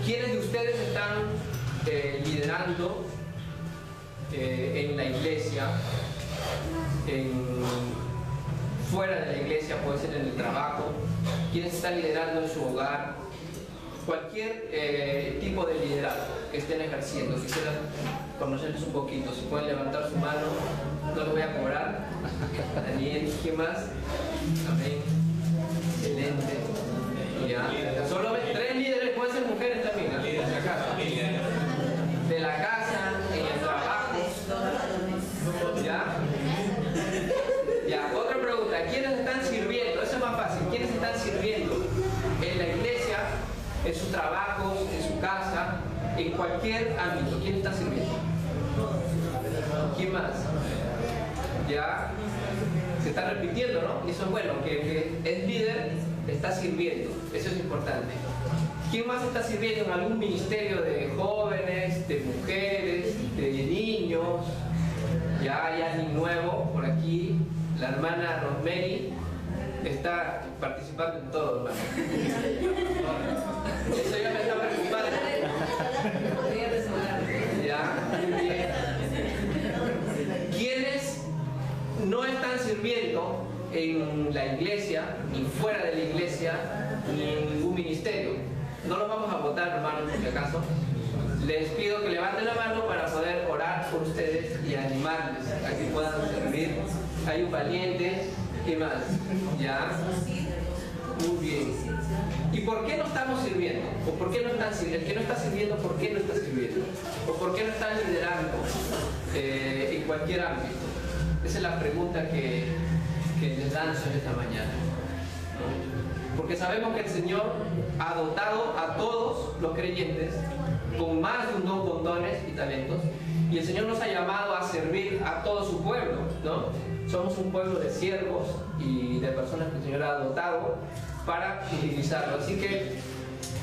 ¿Quiénes de ustedes están liderando en la iglesia, fuera de la iglesia, puede ser en el trabajo? ¿Quiénes están liderando en su hogar? Cualquier tipo de liderazgo que estén ejerciendo. Quisiera conocerles un poquito. Si pueden levantar su mano, no lo voy a cobrar. Daniel, ¿quién más? Amén. Excelente. Ya. Solo 3 líderes, pueden ser mujeres también, ¿no? De la casa. De la casa, en el trabajo. ¿Ya? Ya, otra pregunta. ¿Quiénes están sirviendo? Eso es más fácil. ¿Quiénes están sirviendo en la iglesia, en sus trabajos, en su casa, en cualquier ámbito? ¿Quién está sirviendo? ¿Quién más? Ya se está repitiendo, ¿no? Y eso es bueno, que el líder está sirviendo. Eso es importante. ¿Quién más está sirviendo en algún ministerio de jóvenes, de mujeres, de niños? Ya hay alguien nuevo por aquí. La hermana Rosemary está participando en todo, hermano. Eso ya me está preocupando. Ya, muy bien. ¿Quiénes no están sirviendo en la iglesia, ni fuera de la iglesia, ni en ningún ministerio? No los vamos a votar, hermanos, por si acaso. Les pido que levanten la mano para poder orar por ustedes y animarles a que puedan servir. Hay un valiente. ¿Qué más? ¿Ya? Muy bien. ¿Y por qué no estamos sirviendo? ¿O por qué no están sirviendo? El que no está sirviendo, ¿por qué no está sirviendo? ¿O por qué no están liderando en cualquier ámbito? Esa es la pregunta que les lanzo en esta mañana, ¿no? Porque sabemos que el Señor ha dotado a todos los creyentes con más de un don, con dones y talentos, y el Señor nos ha llamado a servir a todo su pueblo, ¿no? Somos un pueblo de siervos y de personas que el Señor ha dotado para utilizarlo. Así que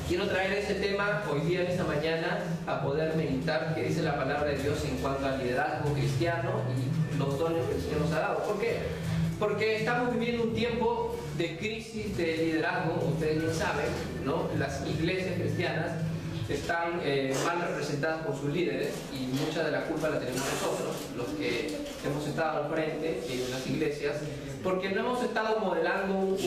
quiero traer ese tema hoy día, en esta mañana, a poder meditar qué dice la palabra de Dios en cuanto al liderazgo cristiano y los dones que el Señor nos ha dado. ¿Por qué? Porque estamos viviendo un tiempo de crisis de liderazgo. Ustedes bien saben, ¿no? Las iglesias cristianas están mal representadas por sus líderes, y mucha de la culpa la tenemos nosotros, los que hemos estado al frente en las iglesias, porque no hemos estado modelando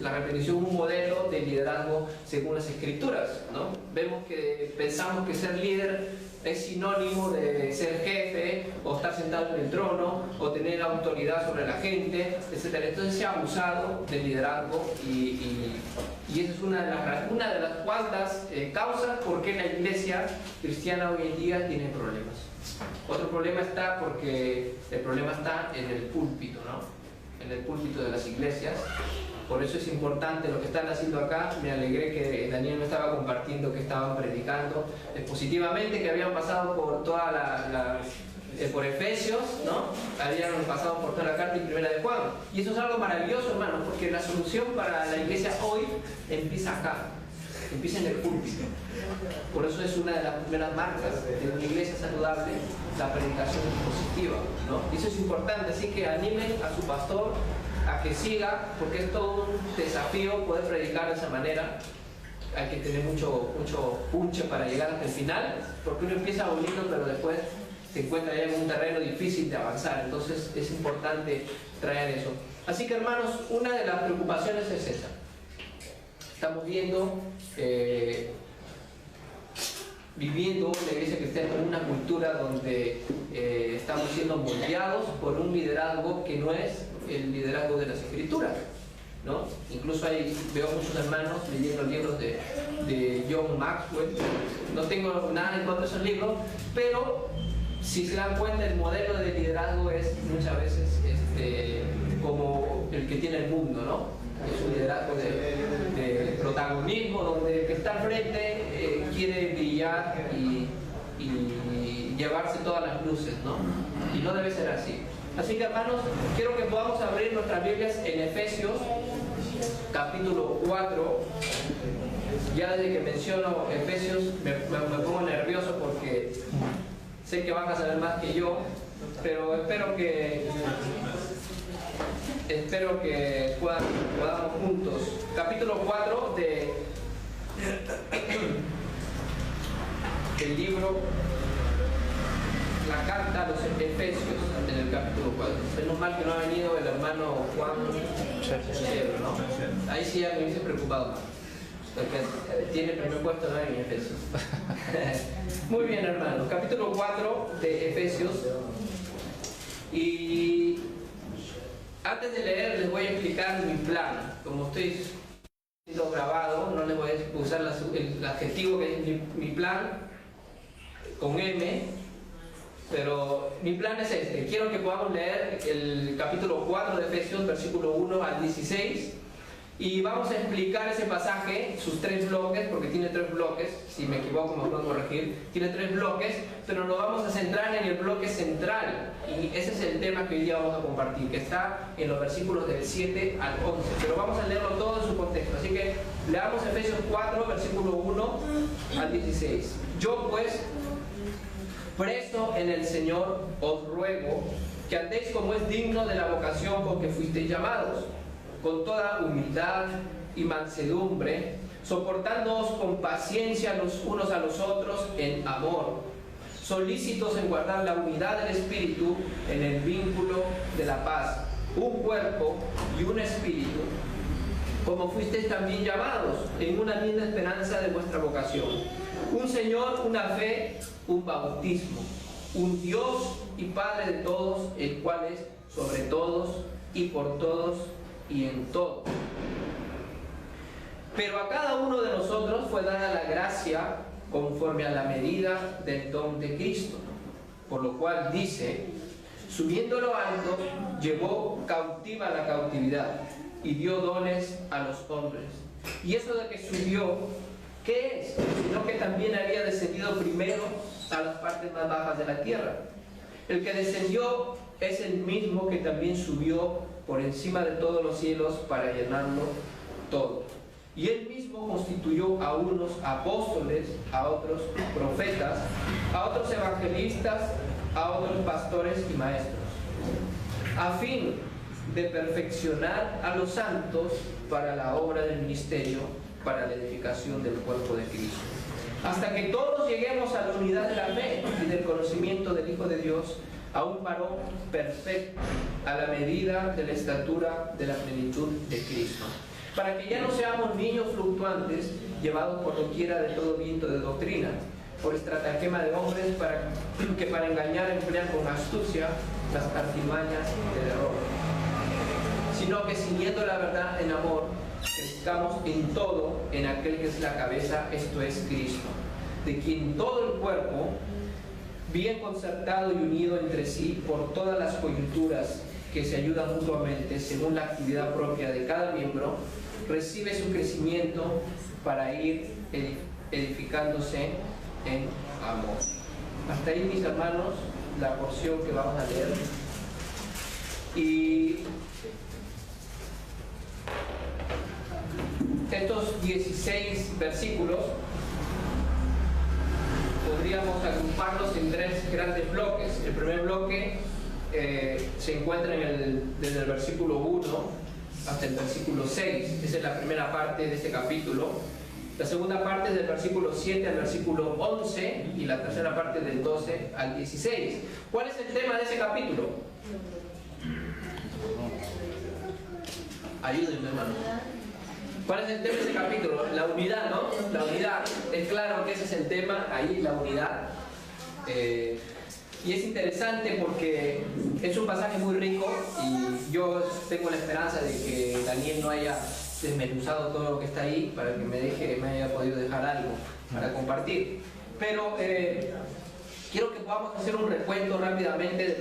la repetición, un modelo de liderazgo según las escrituras, ¿no? Vemos que pensamos que ser líder es sinónimo de ser jefe, o estar sentado en el trono, o tener autoridad sobre la gente, etc. Entonces se ha abusado del liderazgo, y esa es una de las cuantas causas por qué la iglesia cristiana hoy en día tiene problemas. Otro problema está porque el problema está en el púlpito, ¿no? En el púlpito de las iglesias. Por eso es importante lo que están haciendo acá. Me alegré que Daniel me estaba compartiendo que estaban predicando expositivamente, que habían pasado por toda por Efesios, ¿no? Habían pasado por toda la carta y Primera de Juan. Y eso es algo maravilloso, hermano, porque la solución para la iglesia hoy empieza acá, empieza en el púlpito. Por eso es una de las primeras marcas de una iglesia saludable, la predicación positiva, ¿no? Y eso es importante, así que animen a su pastor a que siga, porque es todo un desafío poder predicar de esa manera. Hay que tener mucho punche para llegar hasta el final, porque uno empieza bonito, pero después se encuentra ya en un terreno difícil de avanzar. Entonces es importante traer eso. Así que, hermanos, una de las preocupaciones es esa. Estamos viendo, viviendo la iglesia cristiana en una cultura donde estamos siendo moldeados por un liderazgo que no es el liderazgo de las escrituras, ¿no? Incluso veo muchos hermanos leyendo libros de John Maxwell. No tengo nada en contra de esos libros, pero si se dan cuenta, el modelo de liderazgo es muchas veces como el que tiene el mundo, ¿no? Es un liderazgo de protagonismo, donde el que está al frente quiere brillar y llevarse todas las luces, ¿no? Y no debe ser así. Así que, hermanos, quiero que podamos abrir nuestras Biblias en Efesios capítulo 4. Ya desde que menciono Efesios me pongo nervioso, porque sé que van a saber más que yo, pero espero que podamos juntos. Capítulo 4 de el libro, la carta a los Efesios, en el capítulo 4. Menos mal que no ha venido el hermano Juan Chero, ¿no? Ahí sí ya me hubiese preocupado más, porque tiene el primer puesto en Efesios. Muy bien, hermanos, capítulo 4 de Efesios. Y antes de leer les voy a explicar mi plan. Como estoy siendo grabado, no les voy a usar el adjetivo que es mi plan con M, pero mi plan es este. Quiero que podamos leer el capítulo 4 de Efesios, versículo 1 al 16, y vamos a explicar ese pasaje, sus 3 bloques, porque tiene 3 bloques, si me equivoco me pueden corregir, tiene 3 bloques, pero nos vamos a centrar en el bloque central, y ese es el tema que hoy día vamos a compartir, que está en los versículos del 7 al 11, pero vamos a leerlo todo en su contexto, así que leamos Efesios 4, versículo 1 al 16. Yo pues, preso en el Señor, os ruego que andéis como es digno de la vocación con que fuisteis llamados, con toda humildad y mansedumbre, soportándoos con paciencia los unos a los otros en amor, solícitos en guardar la unidad del Espíritu en el vínculo de la paz, un cuerpo y un espíritu, como fuisteis también llamados en una misma esperanza de vuestra vocación, un Señor, una fe, un bautismo, un Dios y Padre de todos, el cual es sobre todos y por todos y en todo. Pero a cada uno de nosotros fue dada la gracia conforme a la medida del don de Cristo, por lo cual dice, subiendo a lo alto, llevó cautiva la cautividad y dio dones a los hombres. Y eso de que subió, ¿qué es? Sino que también había descendido primero a las partes más bajas de la tierra. El que descendió es el mismo que también subió por encima de todos los cielos para llenarlo todo. Y él mismo constituyó a unos apóstoles, a otros profetas, a otros evangelistas, a otros pastores y maestros, a fin de perfeccionar a los santos para la obra del ministerio, para la edificación del cuerpo de Cristo, hasta que todos lleguemos a la unidad de la fe y del conocimiento del Hijo de Dios, a un varón perfecto, a la medida de la estatura de la plenitud de Cristo, para que ya no seamos niños fluctuantes, llevados por doquiera de todo viento de doctrina, por estratagema de hombres que para engañar emplean con astucia las artimañas del error, sino que siguiendo la verdad en amor, crezcamos en todo en aquel que es la cabeza, esto es Cristo, de quien todo el cuerpo, bien concertado y unido entre sí por todas las coyunturas que se ayudan mutuamente según la actividad propia de cada miembro, recibe su crecimiento para ir edificándose en amor. Hasta ahí, mis hermanos, la porción que vamos a leer. Y estos 16 versículos podríamos agruparlos en 3 grandes bloques. El primer bloque se encuentra desde el versículo 1 hasta el versículo 6. Esa es la primera parte de este capítulo. La segunda parte es del versículo 7 al versículo 11 y la tercera parte del 12 al 16. ¿Cuál es el tema de ese capítulo? Ayúdenme, hermano. ¿Cuál es el tema de ese capítulo? La unidad, ¿no? La unidad. Es claro que ese es el tema, ahí, la unidad. Y es interesante porque es un pasaje muy rico y yo tengo la esperanza de que Daniel no haya desmenuzado todo lo que está ahí para que me haya podido dejar algo para compartir. Pero quiero que podamos hacer un recuento rápidamente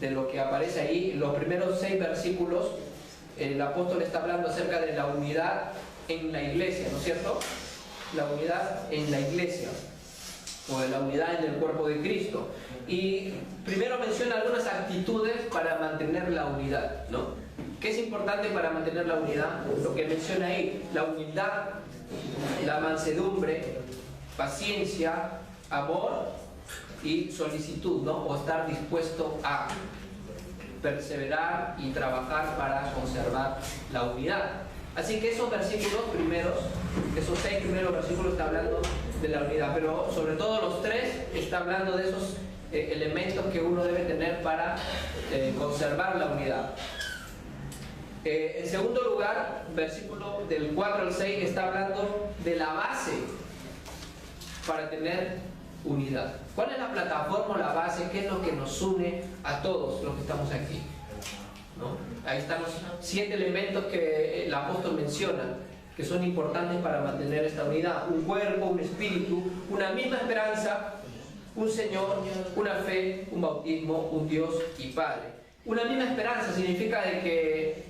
de lo que aparece ahí. Los primeros 6 versículos, el apóstol está hablando acerca de la unidad en la iglesia, ¿no es cierto? La unidad en la iglesia, o de la unidad en el cuerpo de Cristo. Y primero menciona algunas actitudes para mantener la unidad, ¿no? ¿Qué es importante para mantener la unidad? Lo que menciona ahí: la humildad, la mansedumbre, paciencia, amor y solicitud, ¿no? O estar dispuesto a perseverar y trabajar para conservar la unidad. Así que esos versículos primeros, esos 6 primeros versículos está hablando de la unidad, pero sobre todo los 3 está hablando de esos elementos que uno debe tener para conservar la unidad. En segundo lugar, versículo del 4 al 6 está hablando de la base para tener unidad. ¿Cuál es la plataforma o la base? ¿Qué es lo que nos une a todos los que estamos aquí? ¿No? Ahí están los 7 elementos que el apóstol menciona, que son importantes para mantener esta unidad: un cuerpo, un espíritu, una misma esperanza, un Señor, una fe, un bautismo, un Dios y Padre. Una misma esperanza significa de que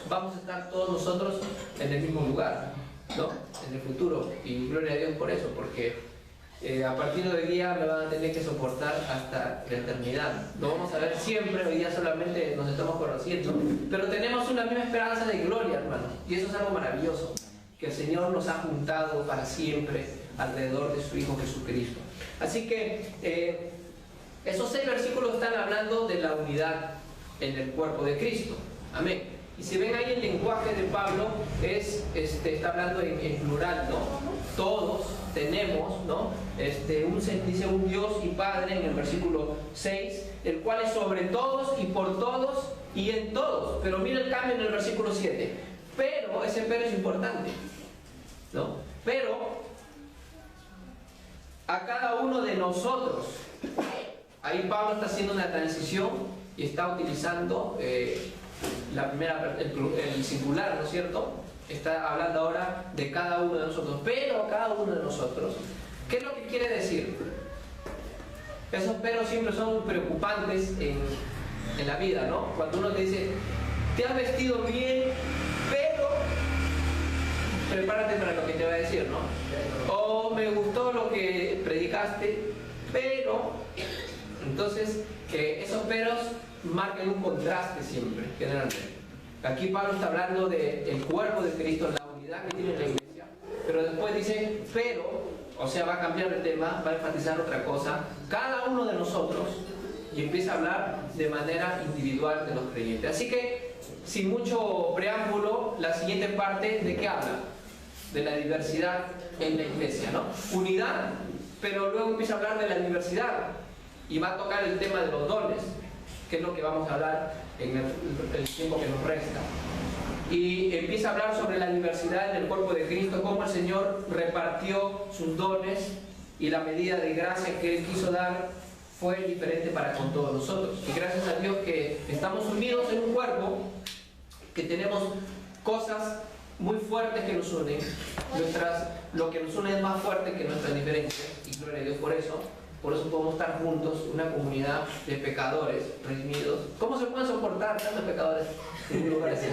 vamos a estar todos nosotros en el mismo lugar, ¿no? En el futuro, y gloria a Dios por eso, porque a partir de hoy día me van a tener que soportar hasta la eternidad. Lo vamos a ver siempre, hoy día solamente nos estamos conociendo, pero tenemos una misma esperanza de gloria, hermanos, y eso es algo maravilloso, que el Señor nos ha juntado para siempre alrededor de su Hijo Jesucristo. Así que esos 6 versículos están hablando de la unidad en el cuerpo de Cristo. Amén. Y si ven ahí el lenguaje de Pablo, está hablando en plural, ¿no? Todos tenemos, ¿no? Dice un Dios y Padre en el versículo 6, el cual es sobre todos y por todos y en todos. Pero mira el cambio en el versículo 7. Pero, ese pero es importante, ¿no? Pero a cada uno de nosotros, ahí Pablo está haciendo una transición y está utilizando el singular, ¿no es cierto? Está hablando ahora de cada uno de nosotros, pero a cada uno de nosotros. ¿Qué es lo que quiere decir? Esos pero siempre son preocupantes en la vida, ¿no? Cuando uno te dice, te has vestido bien, pero prepárate para lo que te va a decir, ¿no? O me gustó lo que predicaste, pero... Entonces, esos peros marcan un contraste siempre, generalmente. Aquí Pablo está hablando del cuerpo de Cristo, la unidad que tiene la iglesia, pero después dice, pero, o sea, va a cambiar el tema, va a enfatizar otra cosa, cada uno de nosotros, y empieza a hablar de manera individual de los creyentes. Así que, sin mucho preámbulo, la siguiente parte, ¿de qué habla? De la diversidad en la iglesia, ¿no? Unidad, pero luego empieza a hablar de la diversidad, y va a tocar el tema de los dones, que es lo que vamos a hablar en el tiempo que nos resta. Y empieza a hablar sobre la diversidad en el cuerpo de Cristo, cómo el Señor repartió sus dones y la medida de gracia que Él quiso dar fue diferente para con todos nosotros. Y gracias a Dios que estamos unidos en un cuerpo, que tenemos cosas muy fuertes que nos unen. Lo que nos une es más fuerte que nuestras diferencias, y gloria a Dios por eso. Por eso podemos estar juntos, una comunidad de pecadores redimidos. ¿Cómo se pueden soportar tantos pecadores en un lugar así?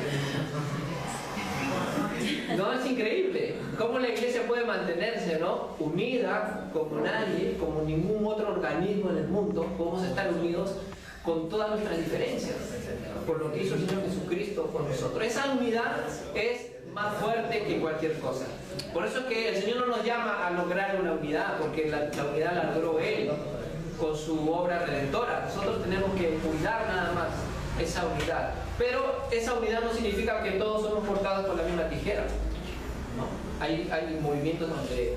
No, es increíble. ¿Cómo la iglesia puede mantenerse, ¿no? Unida como nadie, como ningún otro organismo en el mundo? Podemos estar unidos con todas nuestras diferencias, por lo que hizo el Señor Jesucristo con nosotros. Esa unidad es más fuerte que cualquier cosa. Por eso es que el Señor no nos llama a lograr una unidad, porque la unidad la logró Él con su obra redentora. Nosotros tenemos que cuidar nada más esa unidad. Pero esa unidad no significa que todos somos cortados por la misma tijera, ¿no? Hay movimientos donde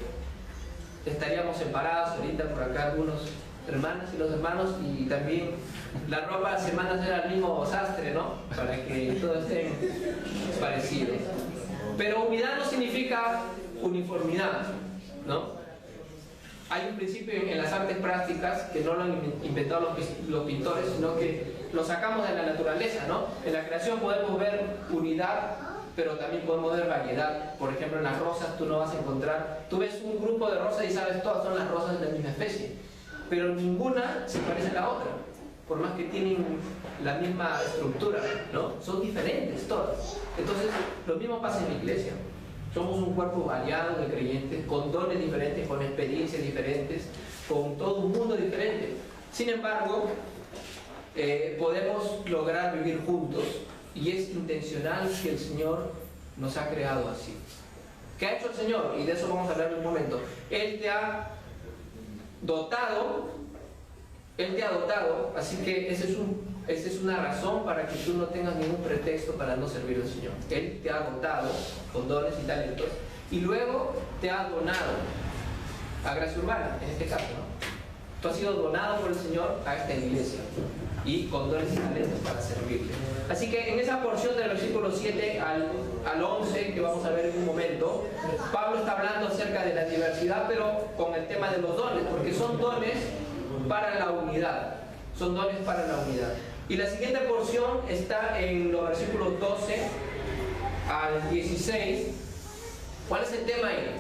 estaríamos separados ahorita por acá algunos hermanas y los hermanos, y también la ropa se manda a hacer al mismo sastre, ¿no? Para que todos estén parecidos. Pero unidad no significa uniformidad, ¿no? Hay un principio en las artes plásticas que no lo han inventado los pintores, sino que lo sacamos de la naturaleza, ¿no? En la creación podemos ver unidad, pero también podemos ver variedad. Por ejemplo, en las rosas tú no vas a encontrar, tú ves un grupo de rosas y sabes, todas son las rosas de la misma especie, pero ninguna se parece a la otra, por más que tienen la misma estructura, ¿no? Son diferentes todas. Entonces, lo mismo pasa en la iglesia. Somos un cuerpo variado de creyentes, con dones diferentes, con experiencias diferentes, con todo un mundo diferente. Sin embargo, podemos lograr vivir juntos, y es intencional que el Señor nos ha creado así. ¿Qué ha hecho el Señor? Y de eso vamos a hablar en un momento. Él te ha dotado, así que ese es un esa es una razón para que tú no tengas ningún pretexto para no servir al Señor. Él te ha dotado con dones y talentos y luego te ha donado a Gracia Urbana, en este caso, ¿no? Tú has sido donado por el Señor a esta iglesia y con dones y talentos para servirle. Así que en esa porción del versículo 7 al 11 que vamos a ver en un momento, Pablo está hablando acerca de la diversidad, pero con el tema de los dones, porque son dones para la unidad. Son dones para la unidad. Y la siguiente porción está en los versículos 12 al 16. ¿Cuál es el tema ahí?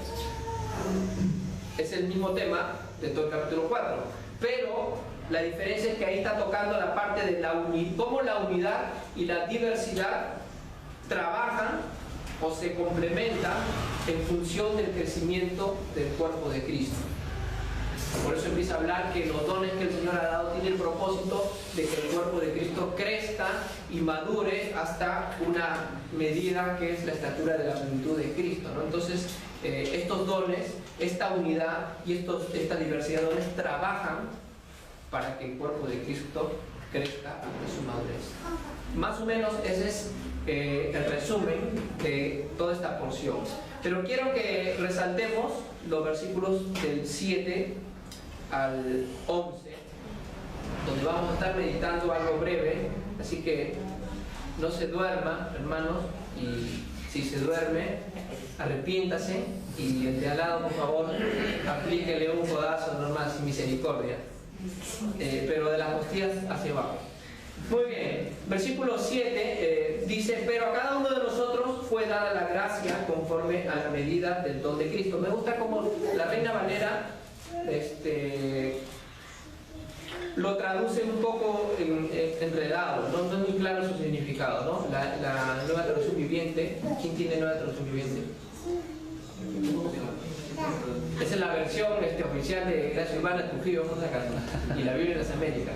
Es el mismo tema de todo el capítulo 4, pero la diferencia es que ahí está tocando la parte de cómo la unidad y la diversidad trabajan o se complementan en función del crecimiento del cuerpo de Cristo. Por eso empieza a hablar que los dones que el Señor ha dado tienen el propósito de que el cuerpo de Cristo crezca y madure hasta una medida que es la estatura de la plenitud de Cristo, ¿no? Entonces, estos dones, esta unidad y esta diversidad de dones trabajan para que el cuerpo de Cristo crezca hasta su madurez. Más o menos ese es el resumen de toda esta porción. Pero quiero que resaltemos los versículos del 7 al 11, donde vamos a estar meditando algo breve, así que no se duerma, hermanos, y si se duerme, arrepiéntase y el de al lado, por favor, aplíquele un codazo normal sin misericordia, pero de las costillas hacia abajo. Muy bien, versículo 7 dice: pero a cada uno de nosotros fue dada la gracia conforme a la medida del don de Cristo. Me gusta como la Reina Valera lo traduce un poco enredado, no es muy claro su significado, ¿no? La Nueva Traducción Viviente. ¿Quién tiene Nueva Traducción Viviente? Esa es la versión oficial de Gracia Urbana, Trujillo, y la Biblia de las Américas.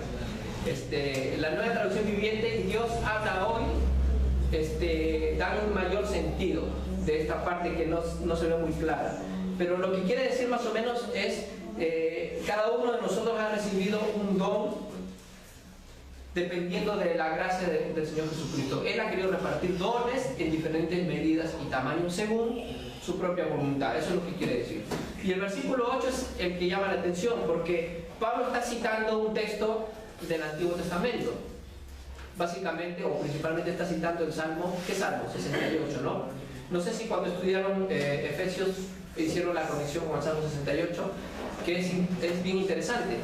La Nueva Traducción Viviente, y Dios habla hoy, da un mayor sentido de esta parte que no se ve muy clara. Pero lo que quiere decir más o menos es cada uno de nosotros ha recibido un don dependiendo de la gracia del Señor Jesucristo. Él ha querido repartir dones en diferentes medidas y tamaños según su propia voluntad. Eso es lo que quiere decir. Y el versículo 8 es el que llama la atención, porque Pablo está citando un texto del Antiguo Testamento. Básicamente, o principalmente está citando el Salmo, ¿qué Salmo? 68, ¿no? No sé si cuando estudiaron Efesios hicieron la conexión con el Salmo 68, que es bien interesante.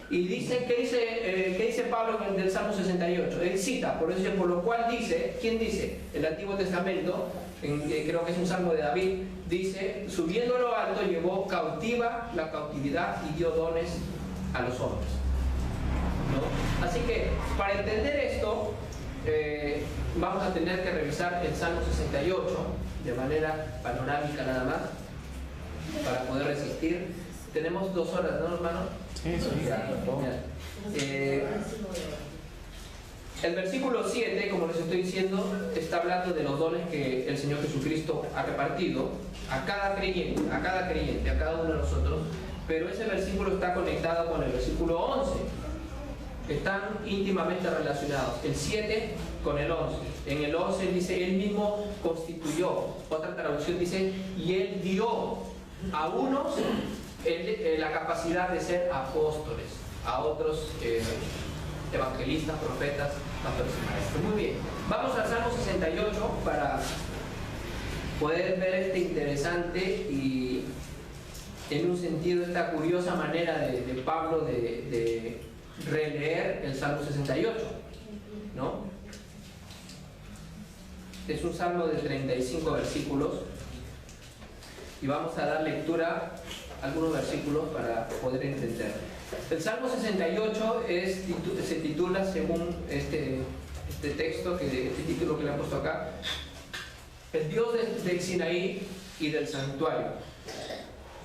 Y dice, ¿qué dice Pablo del Salmo 68? Él cita, por lo cual dice, ¿quién dice? El Antiguo Testamento, creo que es un Salmo de David, dice: subiendo a lo alto llevó cautiva la cautividad y dio dones a los hombres, ¿no? Así que para entender esto vamos a tener que revisar el Salmo 68 de manera panorámica nada más para poder resistir. Tenemos 2 horas, ¿no, hermano? Sí, sí. El versículo 7, como les estoy diciendo, está hablando de los dones que el Señor Jesucristo ha repartido a cada creyente, a cada uno de nosotros, pero ese versículo está conectado con el versículo 11. Están íntimamente relacionados, el 7 con el 11. En el 11 dice: él mismo constituyó. Otra traducción dice: y él dio a unos la capacidad de ser apóstoles, a otros evangelistas, profetas, pastores y maestros. Muy bien, vamos al Salmo 68 para poder ver este interesante y, en un sentido, esta curiosa manera de Pablo de releer el Salmo 68, ¿no? Es un salmo de 35 versículos y vamos a dar lectura a algunos versículos para poder entender. El Salmo 68 se titula, según este texto, este título que le han puesto acá, el Dios del Sinaí y del santuario.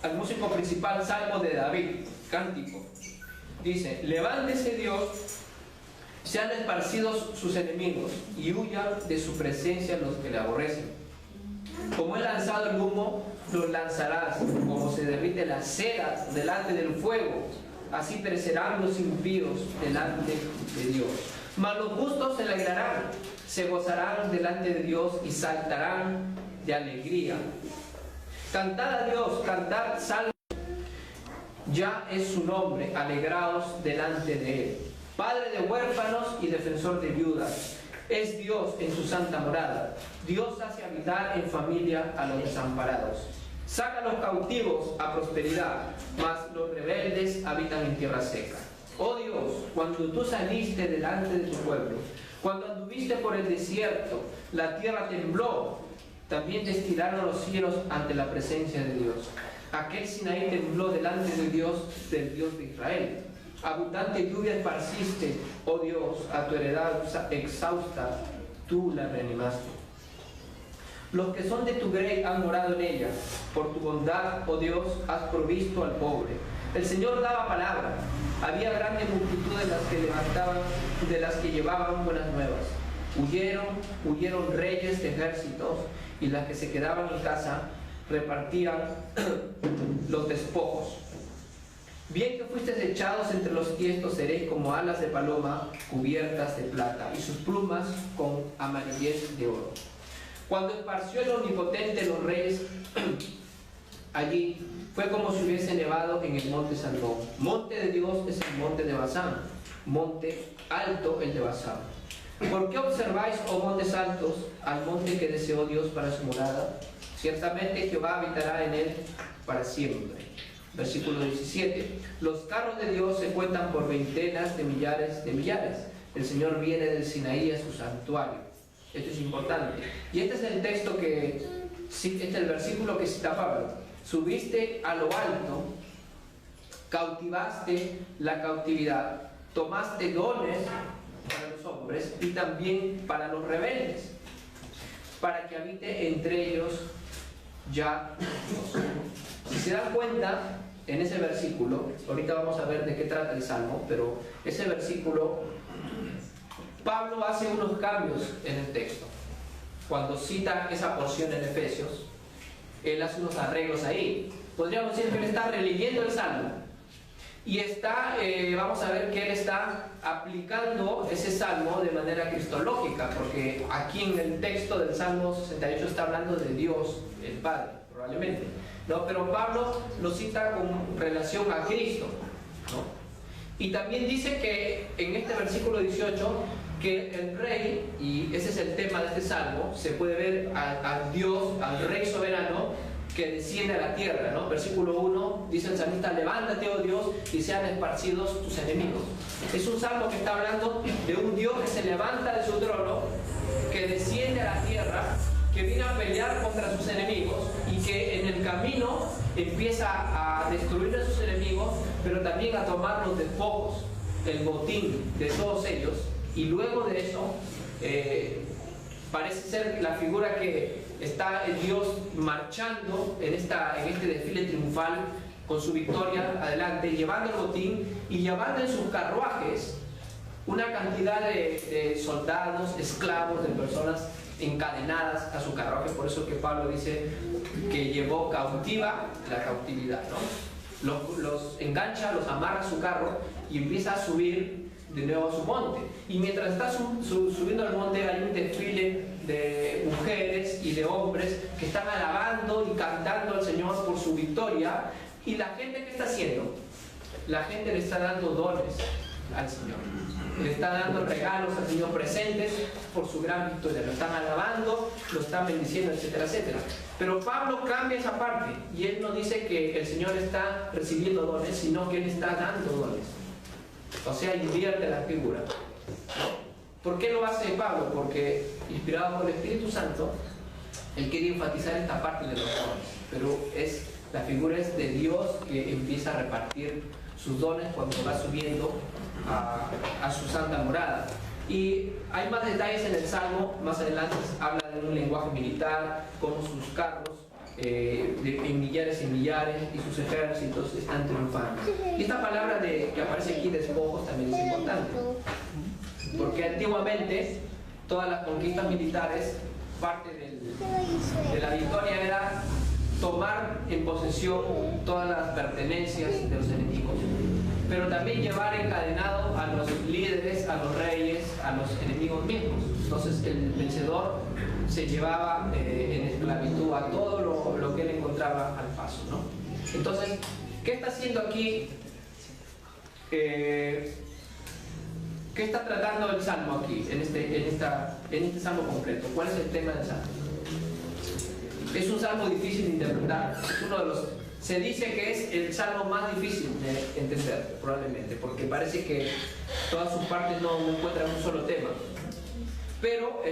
Al músico principal, Salmo de David, cántico. Dice: levántese Dios, sean esparcidos sus enemigos y huyan de su presencia los que le aborrecen. Como he lanzado el humo, los lanzarás, como se derrite la cera delante del fuego, así perecerán los impíos delante de Dios. Mas los justos se alegrarán, se gozarán delante de Dios y saltarán de alegría. Cantad a Dios, cantad salmos, ya es su nombre, alegraos delante de Él. Padre de huérfanos y defensor de viudas, es Dios en su santa morada. Dios hace habitar en familia a los desamparados. Saca a los cautivos a prosperidad, mas los rebeldes habitan en tierra seca. Oh Dios, cuando tú saliste delante de tu pueblo, cuando anduviste por el desierto, la tierra tembló, también destilaron los cielos ante la presencia de Dios. Aquel Sinaí tembló delante de Dios, del Dios de Israel. Abundante lluvia esparciste, oh Dios, a tu heredad exhausta, tú la reanimaste. Los que son de tu grey han morado en ella. Por tu bondad, oh Dios, has provisto al pobre. El Señor daba palabra. Había grande multitud de las que levantaban, de las que llevaban buenas nuevas. Huyeron reyes de ejércitos, y las que se quedaban en casa repartían los despojos. Bien que fuisteis echados entre los tiestos, seréis como alas de paloma cubiertas de plata, y sus plumas con amarillez de oro. Cuando esparció el Omnipotente los reyes allí, fue como si hubiese nevado en el monte Salmón. Monte de Dios es el monte de Basán, monte alto el de Basán. ¿Por qué observáis, oh montes altos, al monte que deseó Dios para su morada? Ciertamente Jehová habitará en él para siempre. Versículo 17. Los carros de Dios se cuentan por veintenas de millares de millares. El Señor viene del Sinaí a su santuario. Esto es importante. Y este es el texto este es el versículo que cita Pablo. Subiste a lo alto, cautivaste la cautividad, tomaste dones para los hombres y también para los rebeldes, para que habite entre ellos ya Dios. Si se dan cuenta, en ese versículo, ahorita vamos a ver de qué trata el Salmo, pero ese versículo, Pablo hace unos cambios en el texto. Cuando cita esa porción en Efesios, él hace unos arreglos ahí. Podríamos decir que él está releyendo el Salmo y está, vamos a ver que él está aplicando ese Salmo de manera cristológica, porque aquí en el texto del Salmo 68 está hablando de Dios, el Padre, probablemente, ¿no? Pero Pablo lo cita con relación a Cristo, ¿no? Y también dice que en este versículo 18 que el rey, y ese es el tema de este salmo, se puede ver a Dios, al rey soberano que desciende a la tierra, ¿no? Versículo 1 dice el salmista: levántate, oh Dios, y sean esparcidos tus enemigos. Es un salmo que está hablando de un Dios que se levanta de su trono, que desciende a la tierra, que viene a pelear contra sus enemigos y que en el camino empieza a destruir a sus enemigos, pero también a tomar los despojos, el botín de todos ellos. Y luego de eso, parece ser la figura que está Dios marchando en este desfile triunfal con su victoria adelante, llevando el botín y llevando en sus carruajes una cantidad de soldados, esclavos, de personas encadenadas a su carruaje. Por eso que Pablo dice que llevó cautiva la cautividad, ¿no? Los engancha, los amarra a su carro y empieza a subir de nuevo a su monte. Y mientras está subiendo al monte, hay un desfile de mujeres y de hombres que están alabando y cantando al Señor por su victoria. Y la gente, ¿qué está haciendo? La gente le está dando dones al Señor, le está dando regalos al Señor, presentes por su gran victoria. Lo están alabando, lo están bendiciendo, etcétera, etcétera. Pero Pablo cambia esa parte y él no dice que el Señor está recibiendo dones, sino que él está dando dones. O sea, invierte la figura. ¿Por qué lo hace Pablo? Porque, inspirado por el Espíritu Santo, él quiere enfatizar esta parte de los dones. Pero la figura es de Dios que empieza a repartir sus dones cuando va subiendo a su santa morada. Y hay más detalles en el Salmo. Más adelante habla de un lenguaje militar, como sus carros en millares y millares y sus ejércitos están triunfando. Y esta palabra que aparece aquí, despojos, también es importante, porque antiguamente todas las conquistas militares, parte de la victoria era tomar en posesión todas las pertenencias de los enemigos. pero también llevar encadenado a los líderes, a los reyes, a los enemigos mismos. Entonces el vencedor se llevaba en esclavitud a todo lo que él encontraba al paso, ¿no? Entonces, ¿qué está haciendo aquí? ¿Qué está tratando el Salmo aquí, en este Salmo completo? ¿Cuál es el tema del Salmo? Es un Salmo difícil de interpretar. Es uno de los... Se dice que es el Salmo más difícil de entender, probablemente, porque parece que todas sus partes no encuentran un solo tema. Pero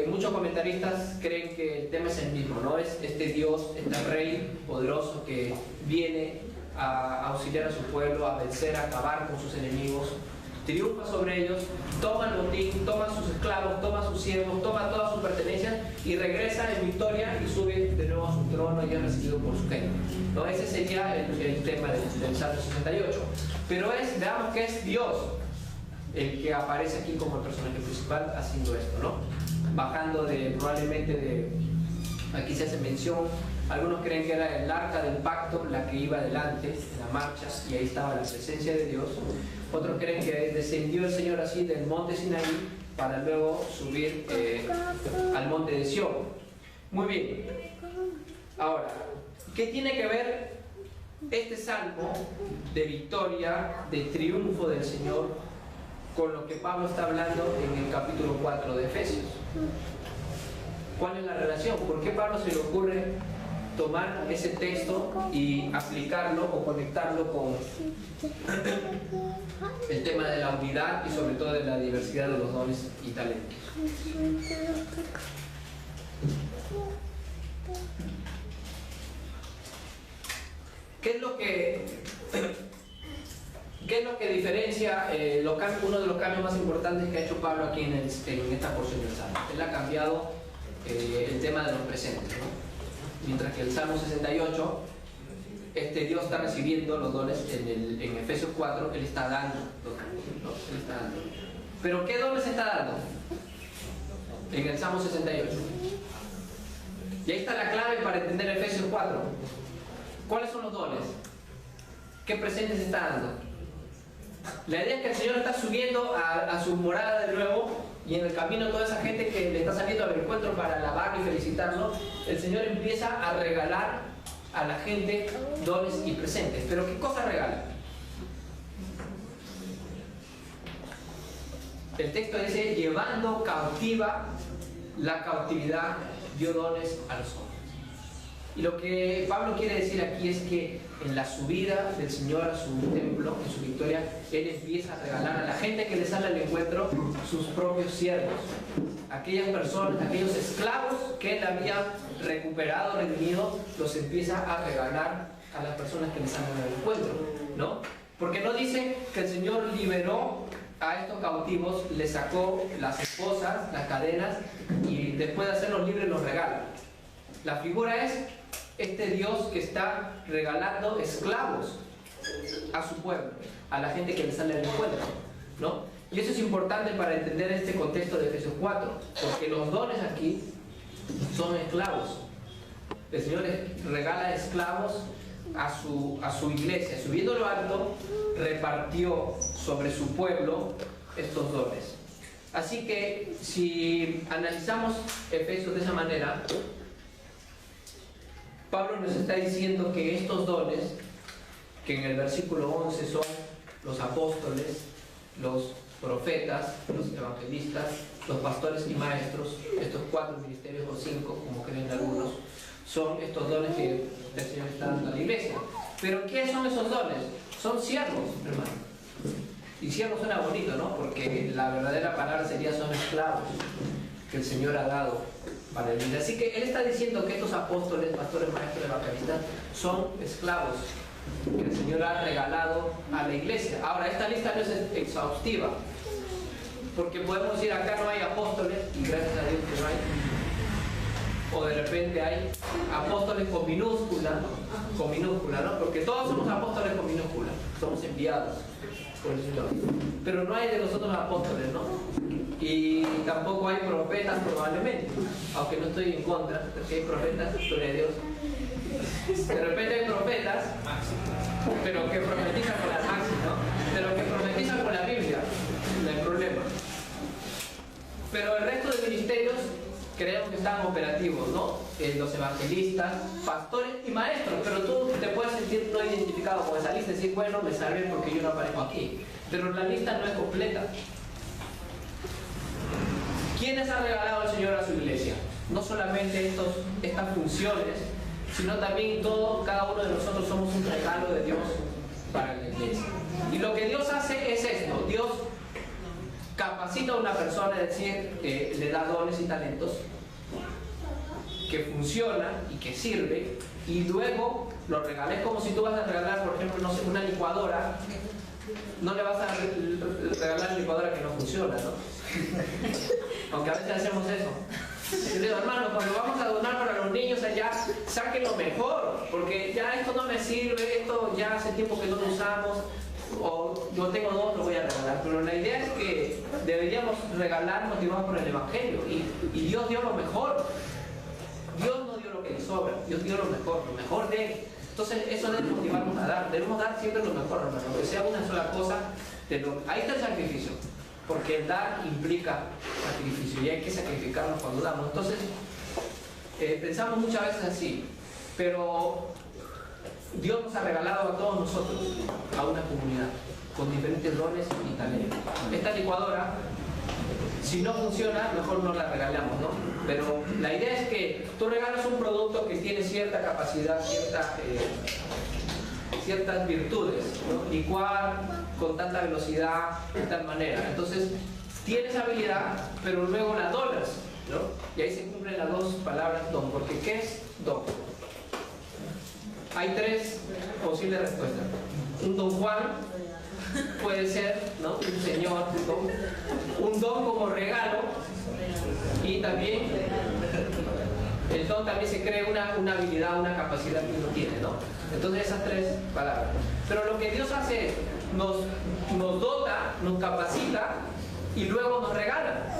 muchos comentaristas creen que el tema es el mismo, ¿no? Es este Dios, este Rey poderoso que viene a auxiliar a su pueblo, a vencer, a acabar con sus enemigos, triunfa sobre ellos, toma el botín, toma sus esclavos, toma sus siervos, toma todas sus pertenencias y regresa en victoria y sube de nuevo a su trono y es recibido por su reino, ¿no? Ese sería el tema del Salmo 68. Pero veamos que es Dios el que aparece aquí como el personaje principal haciendo esto, ¿no? Bajando aquí se hace mención, algunos creen que era el arca del pacto la que iba adelante en la marcha y ahí estaba la presencia de Dios. Otros creen que descendió el Señor así del monte Sinaí para luego subir al monte de Sión. Muy bien. Ahora, ¿qué tiene que ver este salmo de victoria, de triunfo del Señor con lo que Pablo está hablando en el capítulo 4 de Efesios? ¿Cuál es la relación? ¿Por qué Pablo se le ocurre tomar ese texto y aplicarlo o conectarlo con el tema de la unidad y sobre todo de la diversidad de los dones y talentos? ¿Qué es lo que diferencia uno de los cambios más importantes que ha hecho Pablo aquí en esta porción del Salmo? Él ha cambiado el tema de los presentes, ¿no? Mientras que el Salmo 68, Dios está recibiendo los dones en Efesios 4, Él está dando los dones, ¿no? Él está dando. ¿Pero qué dones está dando? En el Salmo 68. Y ahí está la clave para entender Efesios 4. ¿Cuáles son los dones? ¿Qué presentes está dando? La idea es que el Señor está subiendo a su morada de nuevo y en el camino toda esa gente que le está saliendo al encuentro para alabarlo y felicitarlo, el Señor empieza a regalar a la gente dones y presentes. ¿Pero qué cosa regala? El texto dice, llevando cautiva la cautividad, dio dones a los hombres. Y lo que Pablo quiere decir aquí es que en la subida del Señor a su templo, en su victoria, Él empieza a regalar a la gente que le sale al encuentro sus propios siervos. Aquellas personas, aquellos esclavos que Él había recuperado, redimido, los empieza a regalar a las personas que le salen al encuentro, ¿no? Porque no dice que el Señor liberó a estos cautivos, les sacó las esposas, las cadenas y después de hacerlos libres los regala. La figura es este Dios que está regalando esclavos a su pueblo, a la gente que le sale al encuentro, ¿no? Y eso es importante para entender este contexto de Efesios 4, porque los dones aquí son esclavos. El Señor les regala esclavos a su iglesia. Subiendo lo alto, repartió sobre su pueblo estos dones. Así que si analizamos Efesios de esa manera, Pablo nos está diciendo que estos dones, que en el versículo 11 son los apóstoles, los profetas, los evangelistas, los pastores y maestros, estos 4 ministerios o 5, como creen algunos, son estos dones que el Señor está dando a la iglesia. ¿Pero qué son esos dones? Son siervos, hermano. Y siervo suena bonito, ¿no? Porque la verdadera palabra sería son esclavos que el Señor ha dado para el mundo. Así que Él está diciendo que estos apóstoles, pastores, maestros, evangelistas son esclavos que el Señor ha regalado a la iglesia. Ahora, esta lista no es exhaustiva, porque podemos decir acá no hay apóstoles, y gracias a Dios que no hay. O de repente hay apóstoles con minúscula, ¿no? Porque todos somos apóstoles con minúscula, somos enviados por el Señor. Pero no hay de nosotros apóstoles, ¿no? Y tampoco hay profetas probablemente, aunque no estoy en contra, porque hay profetas, gloria a Dios. De repente hay profetas, pero que profetizan con las máximas. ¿no? Pero que profetizan con la Biblia, no hay problema. Pero el resto de ministerios creemos que están operativos, ¿no? Los evangelistas, pastores y maestros, pero tú te puedes sentir no identificado con esa lista y decir, bueno, me salvé porque yo no aparezco aquí. Pero la lista no es completa. ¿Quiénes ha regalado el Señor a su iglesia? No solamente estas funciones, sino también cada uno de nosotros somos un regalo de Dios para la iglesia. Y lo que Dios hace es esto: Dios capacita a una persona, es decir, le da dones y talentos que funcionan y que sirve, y luego lo regala. Es como si tú vas a regalar, por ejemplo, no sé, una licuadora. No le vas a regalar una licuadora que no funciona, ¿no? Aunque a veces hacemos eso. Yo digo, hermano, cuando vamos a donar para los niños allá, saquen lo mejor, porque ya esto no me sirve, esto ya hace tiempo que no lo usamos, o yo tengo dos, lo voy a regalar. Pero la idea es que deberíamos regalar motivados por el Evangelio, y Dios dio lo mejor. Dios no dio lo que le sobra, Dios dio lo mejor de Él. Entonces eso debe motivarnos a dar, debemos dar siempre lo mejor, hermano, que sea una sola cosa. Ahí está el sacrificio, porque el dar implica sacrificio y hay que sacrificarnos cuando damos. Entonces pensamos muchas veces así, pero Dios nos ha regalado a todos nosotros, a una comunidad con diferentes dones y talentos. Esta licuadora, si no funciona, mejor no la regalamos, ¿no? Pero la idea es que tú regalas un producto que tiene cierta capacidad, ciertas virtudes, ¿no? Licuar con tanta velocidad, de tal manera. Entonces, tienes habilidad, pero luego la donas, ¿no? Y ahí se cumplen las dos palabras don, porque ¿qué es don? Hay tres posibles respuestas. Un don Juan puede ser, ¿no?, un señor, ¿no?, un don como regalo, y también el don también se cree una habilidad, una capacidad que uno tiene, ¿no? Entonces esas tres palabras. Pero lo que Dios hace es nos dota, nos capacita y luego nos regala.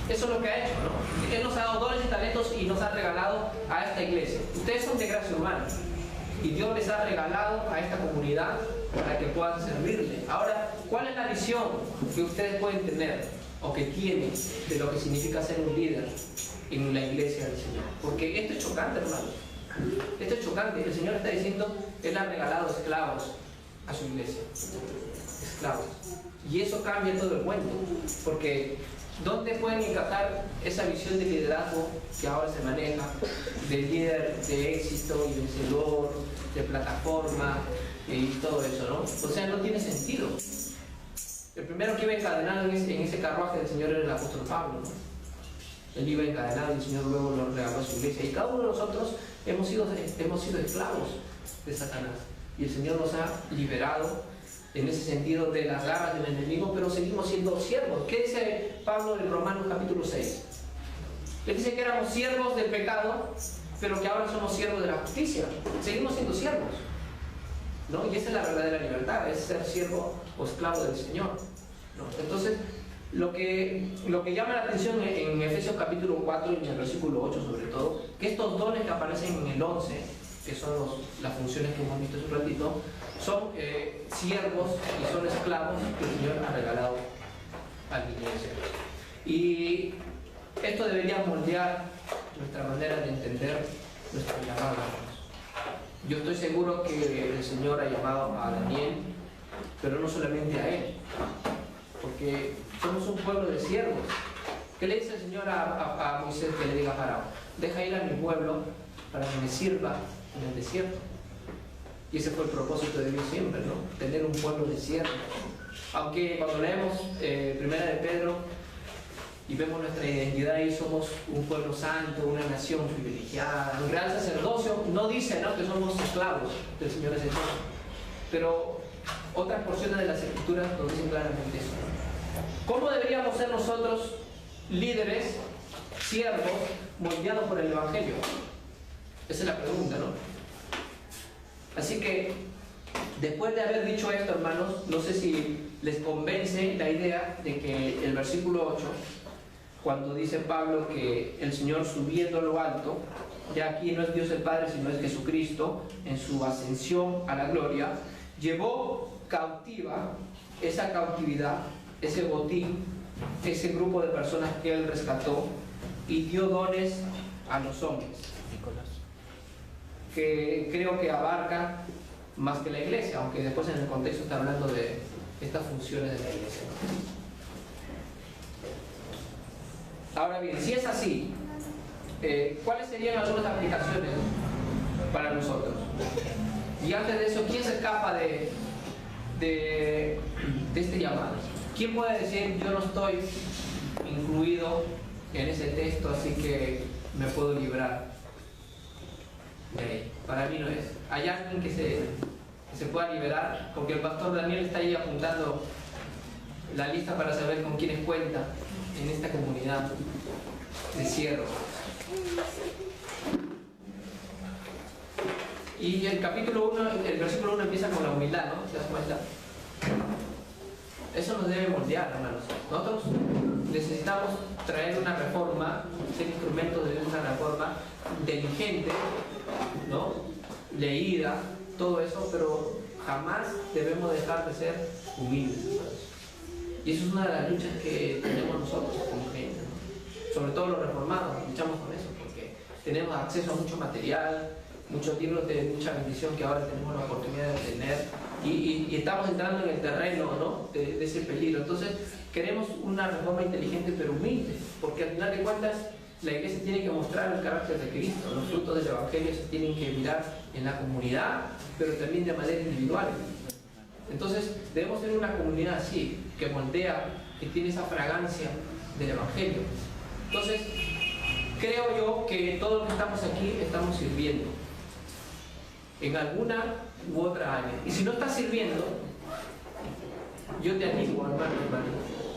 Eso es lo que ha hecho, ¿no? Él nos ha dado dones y talentos y nos ha regalado a esta iglesia. Ustedes son de gracia humana y Dios les ha regalado a esta comunidad para que puedan servirle. Ahora, ¿cuál es la visión que ustedes pueden tener o que tienen de lo que significa ser un líder en la iglesia del Señor? Porque esto es chocante, hermanos. Esto es chocante. El Señor está diciendo, Él ha regalado esclavos a su iglesia. Esclavos. Y eso cambia todo el cuento. Porque ¿dónde pueden encajar esa visión de liderazgo que ahora se maneja? De líder de éxito y vencedor, de plataforma y todo eso, ¿no? O sea, no tiene sentido. El primero que iba encadenado en ese carruaje del Señor era el apóstol Pablo, ¿no? Él iba encadenado y el Señor luego lo regaló a su iglesia. Y cada uno de nosotros hemos sido esclavos de Satanás. Y el Señor nos ha liberado en ese sentido de las garras del enemigo, pero seguimos siendo siervos. ¿Qué dice Pablo en Romanos capítulo 6? Él dice que éramos siervos del pecado, pero que ahora somos siervos de la justicia. Seguimos siendo siervos, ¿no? Y esa es la verdadera libertad, es ser siervo o esclavo del Señor, ¿no? Entonces, lo que llama la atención en Efesios capítulo 4 y en el versículo 8 sobre todo, que estos dones que aparecen en el 11, que son las funciones que hemos visto hace un ratito, son siervos y son esclavos que el Señor ha regalado a la iglesia. Y esto debería moldear nuestra manera de entender nuestro llamado. Yo estoy seguro que el Señor ha llamado a Daniel, pero no solamente a él, porque somos un pueblo de siervos. ¿Qué le dice el Señor a Moisés que le diga a Faraón? Deja ir a mi pueblo para que me sirva en el desierto. Y ese fue el propósito de Dios siempre, ¿no? Tener un pueblo de siervos. Aunque cuando leemos Primera de Pedro y vemos nuestra identidad ahí, somos un pueblo santo, una nación privilegiada, un gran sacerdocio, no dice, ¿no?, que somos esclavos del Señor ese tiempo. Pero otras porciones de las Escrituras nos dicen claramente eso. ¿Cómo deberíamos ser nosotros líderes, siervos, moldeados por el Evangelio? Esa es la pregunta, ¿no? Así que, después de haber dicho esto, hermanos, no sé si les convence la idea de que el versículo 8, cuando dice Pablo que el Señor subiendo a lo alto, ya aquí no es Dios el Padre, sino es Jesucristo, en su ascensión a la gloria, llevó cautiva esa cautividad, ese botín, ese grupo de personas que Él rescató y dio dones a los hombres, que creo que abarca más que la iglesia, aunque después en el contexto está hablando de estas funciones de la iglesia. Ahora bien, si es así, ¿cuáles serían algunas aplicaciones para nosotros? Y antes de eso, ¿quién se escapa de este llamado? ¿Quién puede decir, yo no estoy incluido en ese texto, así que me puedo librar de ahí? Para mí no es. ¿Hay alguien que se pueda liberar? Porque el pastor Daniel está ahí apuntando la lista para saber con quiénes cuenta en esta comunidad de siervos. Y el capítulo 1, el versículo 1 empieza con la humildad, ¿no? ¿Te das cuenta? Eso nos debe moldear, hermanos. Nosotros necesitamos traer una reforma, ser instrumentos de una reforma inteligente, ¿no? Leída, todo eso, pero jamás debemos dejar de ser humildes, hermanos. Y eso es una de las luchas que tenemos nosotros como gente, ¿no? Sobre todo los reformados, luchamos con eso, porque tenemos acceso a mucho material, muchos libros de mucha bendición que ahora tenemos la oportunidad de tener y estamos entrando en el terreno, ¿no? de ese peligro. Entonces queremos una reforma inteligente pero humilde, porque al final de cuentas la iglesia tiene que mostrar el carácter de Cristo. Los frutos del Evangelio se tienen que mirar en la comunidad, pero también de manera individual. Entonces debemos ser una comunidad así, que moldea, que tiene esa fragancia del Evangelio. Entonces creo yo que todos los que estamos aquí estamos sirviendo en alguna u otra área. Y si no estás sirviendo, yo te animo, hermano,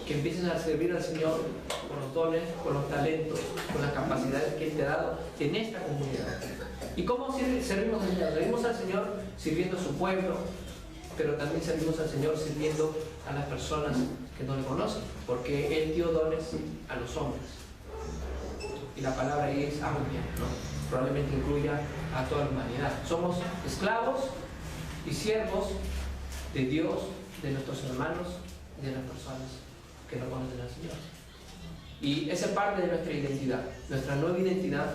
que empieces a servir al Señor con los dones, con los talentos, con las capacidades que Él te ha dado en esta comunidad. ¿Y cómo servimos al Señor? Servimos al Señor sirviendo a su pueblo, pero también servimos al Señor sirviendo a las personas que no le conocen, porque Él dio dones a los hombres. Y la palabra ahí es amplia, ¿no? Probablemente incluya a toda la humanidad. Somos esclavos y siervos de Dios, de nuestros hermanos y de las personas que no conocen al Señor. Y esa es parte de nuestra identidad. Nuestra nueva identidad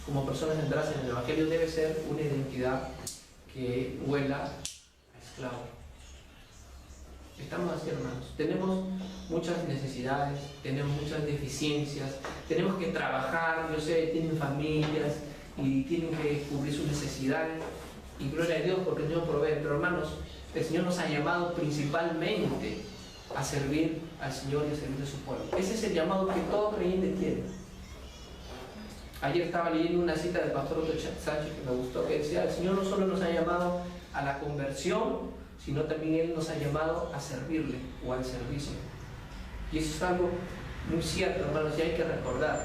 como personas centradas en el Evangelio debe ser una identidad que huela a esclavo. Estamos así, hermanos. Tenemos muchas necesidades, tenemos muchas deficiencias, tenemos que trabajar, yo sé, tienen familias y tienen que cubrir sus necesidades. Y gloria a Dios porque el Señor provee. Pero hermanos, el Señor nos ha llamado principalmente a servir al Señor y a servir a su pueblo. Ese es el llamado que todo creyente tiene. Ayer estaba leyendo una cita del pastor Otto Sánchez que me gustó, que decía: el Señor no solo nos ha llamado a la conversión, sino también Él nos ha llamado a servirle o al servicio. Y eso es algo muy cierto, hermanos, y hay que recordar.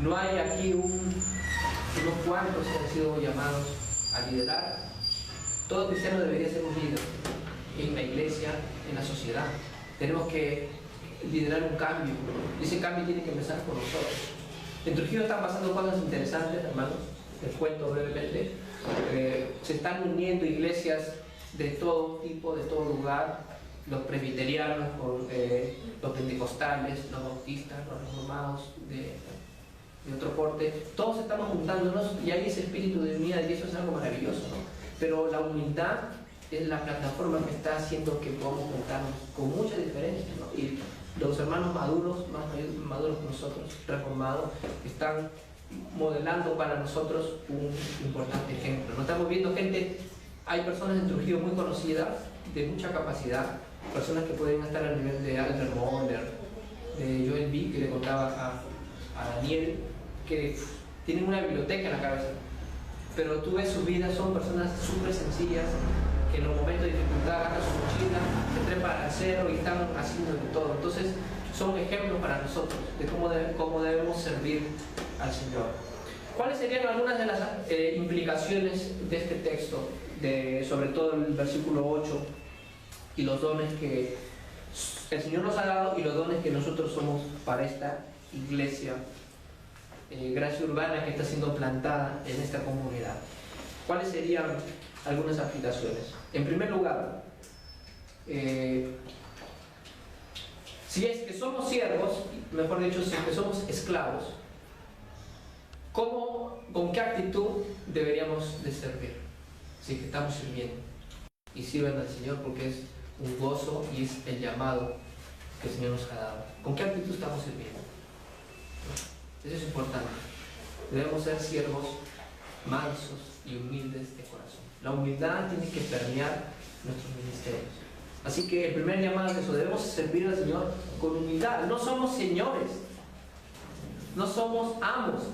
No hay aquí unos cuantos que han sido llamados a liderar. Todo cristiano debería ser un líder en la iglesia, en la sociedad. Tenemos que liderar un cambio, y ese cambio tiene que empezar por nosotros. En Trujillo están pasando cosas interesantes, hermanos. Les cuento brevemente. Se están uniendo iglesias de todo tipo, de todo lugar, los presbiterianos con los pentecostales, los bautistas, los reformados de otro porte, todos estamos juntándonos y hay ese espíritu de unidad y eso es algo maravilloso, ¿no? Pero la humildad es la plataforma que está haciendo que podamos juntarnos con mucha diferencia, ¿no? Y los hermanos maduros, más maduros que nosotros, reformados, están modelando para nosotros un importante ejemplo. No estamos viendo gente. Hay personas en Trujillo muy conocidas, de mucha capacidad, personas que pueden estar al nivel de Albert Mohler, de Joel B., que le contaba a Daniel, que tienen una biblioteca en la cabeza, pero tú ves sus vidas, son personas súper sencillas, que en los momentos de dificultad agarran su mochila, se trepan al acero y están haciendo de todo. Entonces son ejemplos para nosotros de cómo debemos servir al Señor. ¿Cuáles serían algunas de las implicaciones de este texto? Sobre todo el versículo 8 y los dones que el Señor nos ha dado y los dones que nosotros somos para esta iglesia, Gracia Urbana, que está siendo plantada en esta comunidad. ¿Cuáles serían algunas aplicaciones? En primer lugar, si es que somos siervos, mejor dicho, si es que somos esclavos, ¿con qué actitud deberíamos de servir? Si es que estamos sirviendo. Y sirven al Señor porque es un gozo y es el llamado que el Señor nos ha dado. ¿Con qué actitud estamos sirviendo? Eso es importante. Debemos ser siervos mansos y humildes de corazón. La humildad tiene que permear nuestros ministerios. Así que el primer llamado es eso, debemos servir al Señor con humildad. No somos señores, no somos amos,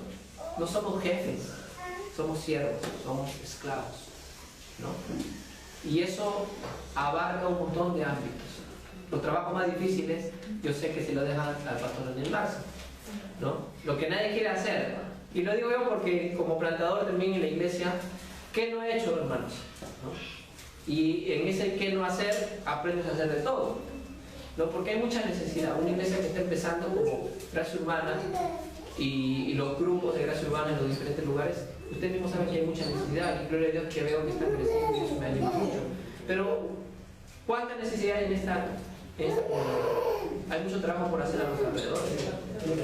no somos jefes, somos siervos, somos esclavos, ¿no? Y eso abarca un montón de ámbitos. Los trabajos más difíciles, yo sé que se lo dejan al pastor Daniel Marzo, ¿no? Lo que nadie quiere hacer, y lo digo yo porque como plantador también en la iglesia, ¿qué no he hecho, hermanos? ¿No? Y en ese qué no hacer, aprendes a hacer de todo, ¿no? Porque hay mucha necesidad. Una iglesia que está empezando como Gracia Urbana y los grupos de Gracia Urbana en los diferentes lugares, ustedes mismos saben que hay mucha necesidad, y gloria a Dios que veo que están creciendo y eso me anima mucho. Pero, ¿cuánta necesidad hay en esta comunidad? Hay mucho trabajo por hacer a los alrededores.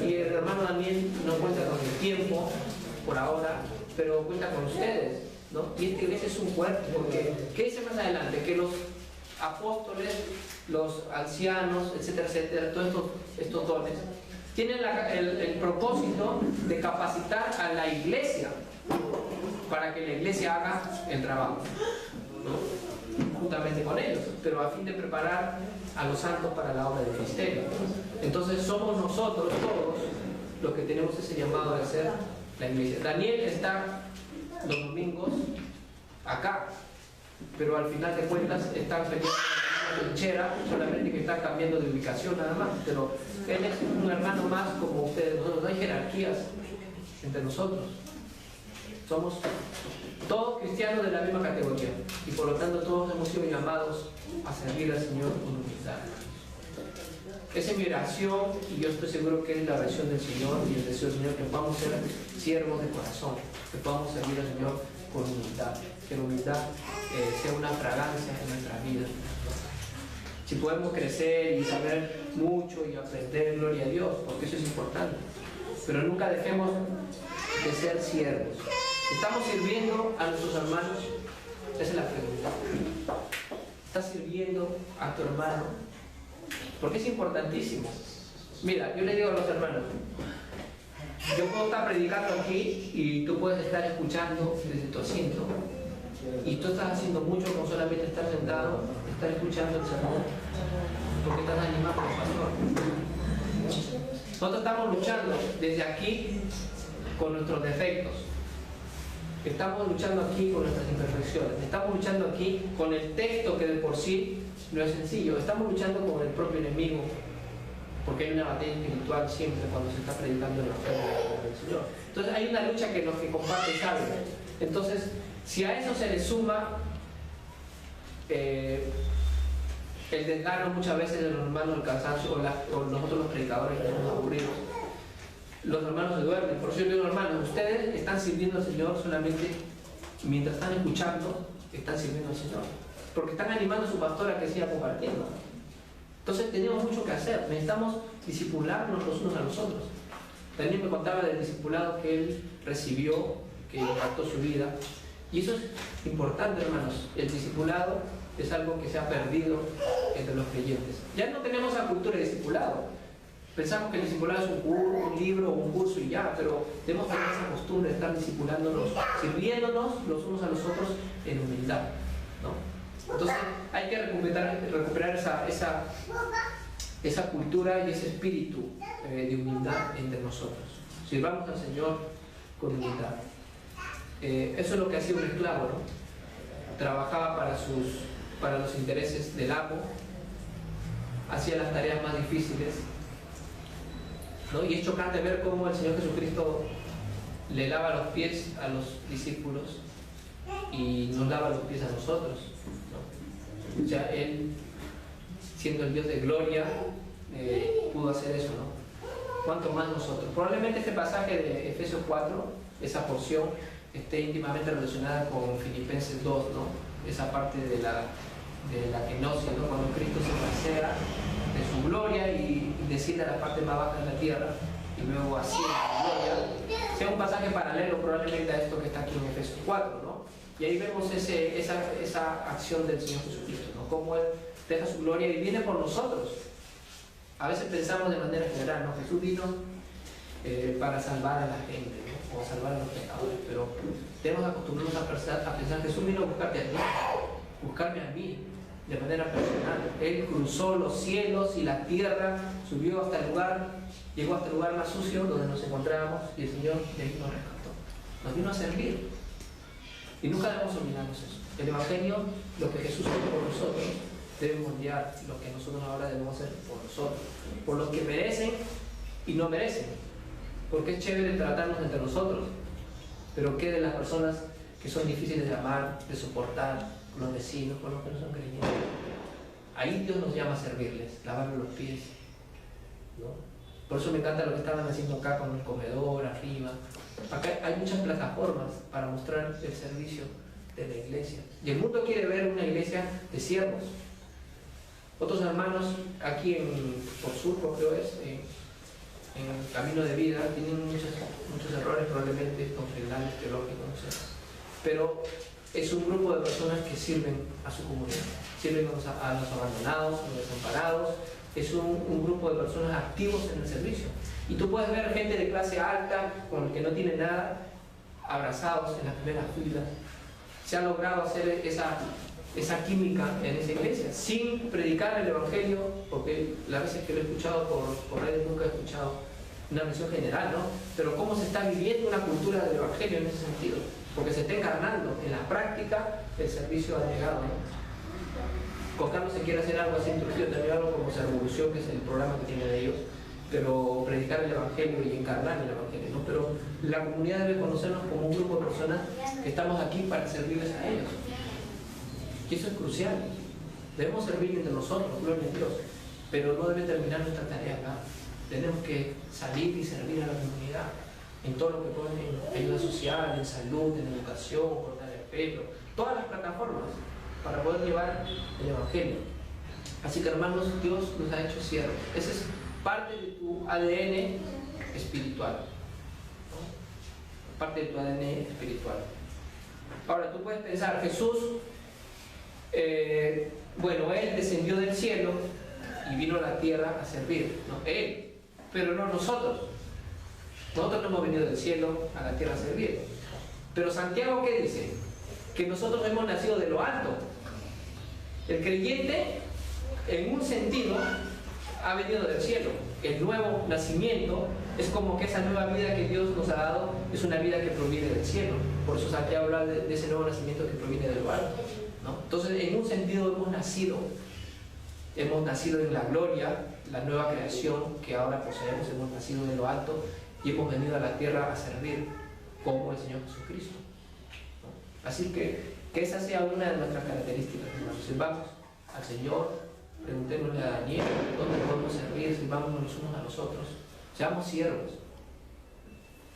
Y el hermano Daniel no cuenta con el tiempo por ahora, pero cuenta con ustedes, ¿no? Y esta iglesia es un cuerpo, porque ¿qué dice más adelante? Que los apóstoles, los ancianos, etcétera, etcétera, todos estos dones, tienen el propósito de capacitar a la iglesia para que la iglesia haga el trabajo, ¿no? Juntamente con ellos, pero a fin de preparar a los santos para la obra del ministerio. Entonces somos nosotros todos los que tenemos ese llamado de ser la iglesia. Daniel está los domingos acá, pero al final de cuentas están peleando en la trinchera, solamente que están cambiando de ubicación nada más, pero él es un hermano más como ustedes. Nosotros no hay jerarquías entre nosotros, somos todos cristianos de la misma categoría y por lo tanto todos hemos sido llamados a servir al Señor con humildad. Esa es mi oración y yo estoy seguro que es la oración del Señor y el deseo del Señor, que podamos ser siervos de corazón, que podamos servir al Señor con humildad, que la humildad sea una fragancia en nuestras vidas. Si podemos crecer y saber mucho y aprender, gloria a Dios, porque eso es importante, pero nunca dejemos de ser siervos. ¿Estamos sirviendo a nuestros hermanos? Esa es la pregunta. ¿Estás sirviendo a tu hermano? Porque es importantísimo. Mira, yo le digo a los hermanos, yo puedo estar predicando aquí y tú puedes estar escuchando desde tu asiento, y tú estás haciendo mucho con solamente estar sentado, estar escuchando el sermón, porque estás animando al pastor. Nosotros estamos luchando desde aquí con nuestros defectos, estamos luchando aquí con nuestras imperfecciones, estamos luchando aquí con el texto que de por sí no es sencillo, estamos luchando con el propio enemigo, porque hay una batalla espiritual siempre cuando se está predicando el Evangelio del Señor. Entonces hay una lucha que los que comparten saben. Entonces, si a eso se le suma el desgano muchas veces de los hermanos, el cansancio, o nosotros los predicadores que estamos aburridos, los hermanos se duermen. Por eso yo digo, hermanos, ustedes están sirviendo al Señor solamente mientras están escuchando, están sirviendo al Señor, porque están animando a su pastor a que siga compartiendo. Entonces tenemos mucho que hacer, necesitamos discipularnos los unos a los otros. Daniel me contaba del discipulado que él recibió, que impactó su vida, y eso es importante, hermanos. El discipulado es algo que se ha perdido entre los creyentes. Ya no tenemos la cultura de discipulado. Pensamos que el discipulado es un libro o un curso y ya, pero debemos tener esa costumbre de estar discipulándonos, sirviéndonos los unos a los otros en humildad, ¿no? Entonces hay que recuperar esa cultura y ese espíritu de humildad entre nosotros. Sirvamos al Señor con humildad. Eso es lo que hacía un esclavo, ¿no? Trabajaba para los intereses del amo, hacía las tareas más difíciles, ¿no? Y es chocante ver cómo el Señor Jesucristo le lava los pies a los discípulos y nos lava los pies a nosotros, ¿no? O sea, Él, siendo el Dios de gloria, pudo hacer eso, ¿no? ¿Cuánto más nosotros? Probablemente este pasaje de Efesios 4, esa porción, esté íntimamente relacionada con Filipenses 2, ¿no? Esa parte de la kenosis, ¿no? Cuando Cristo se pasea de su gloria y desciende a la parte más baja de la tierra y luego asciende a la gloria, sea un pasaje paralelo probablemente a esto que está aquí en Efesios 4, ¿no? Y ahí vemos esa acción del Señor Jesucristo, ¿no? Cómo Él deja su gloria y viene por nosotros. A veces pensamos de manera general, ¿no? Jesús vino para salvar a la gente, ¿no? O a salvar a los pecadores, pero tenemos acostumbrarnos a pensar que Jesús vino a buscarme a mí, de manera personal. Él cruzó los cielos y la tierra, subió hasta el lugar, llegó hasta el lugar más sucio donde nos encontrábamos y el Señor de ahí nos rescató. Nos vino a servir. Y nunca debemos olvidarnos eso. El Evangelio, lo que Jesús hizo por nosotros, debe moldear lo que nosotros ahora debemos hacer por nosotros. Por los que merecen y no merecen. Porque es chévere tratarnos entre nosotros. Pero ¿qué de las personas que son difíciles de amar, de soportar, con los vecinos, con los que no son creyentes? Ahí Dios nos llama a servirles, lavarles los pies, ¿no? Por eso me encanta lo que estaban haciendo acá con el comedor, arriba. Acá hay muchas plataformas para mostrar el servicio de la iglesia. Y el mundo quiere ver una iglesia de siervos. Otros hermanos aquí por Surco, creo es, en el camino de vida, tienen muchos errores probablemente doctrinales, teológicos, no sé. Pero es un grupo de personas que sirven a su comunidad, sirven a los abandonados, a los desamparados. Es un grupo de personas activos en el servicio. Y tú puedes ver gente de clase alta, con el que no tiene nada, abrazados en las primeras filas. Se ha logrado hacer esa química en esa iglesia, sin predicar el Evangelio, porque las veces que lo he escuchado por redes nunca he escuchado una mención general, ¿no? Pero cómo se está viviendo una cultura del Evangelio en ese sentido, porque se está encarnando en la práctica el servicio abnegado, ¿no? Con Carlos se quiere hacer algo así introducido, también algo como Revolución, que es el programa que tienen ellos, pero predicar el Evangelio y encarnar el Evangelio, ¿no? Pero la comunidad debe conocernos como un grupo de personas que estamos aquí para servirles a ellos. Y eso es crucial. Debemos servir entre nosotros, gloria a Dios, pero no debe terminar nuestra tarea acá. Tenemos que salir y servir a la comunidad en todo lo que pueden, en ayuda social, en salud, en educación, cortar el pelo, todas las plataformas para poder llevar el Evangelio. Así que, hermanos, Dios nos ha hecho siervos. Esa es parte de tu ADN espiritual, ¿no? Parte de tu ADN espiritual. Ahora, tú puedes pensar, Jesús, bueno, Él descendió del cielo y vino a la tierra a servir, ¿no? Él, pero no nosotros. Nosotros no hemos venido del cielo a la tierra a servir. Pero Santiago, ¿qué dice? Que nosotros hemos nacido de lo alto. El creyente, en un sentido, ha venido del cielo. El nuevo nacimiento es como que esa nueva vida que Dios nos ha dado es una vida que proviene del cielo. Por eso Santiago habla de ese nuevo nacimiento que proviene de lo alto, ¿no? Entonces, en un sentido hemos nacido en la gloria, la nueva creación que ahora poseemos. Hemos nacido de lo alto y hemos venido a la tierra a servir como el Señor Jesucristo, ¿no? Así que esa sea una de nuestras características, hermanos. Sirvamos al Señor, preguntémosle a Daniel dónde podemos servir, sirvámonos los unos a los otros, seamos siervos.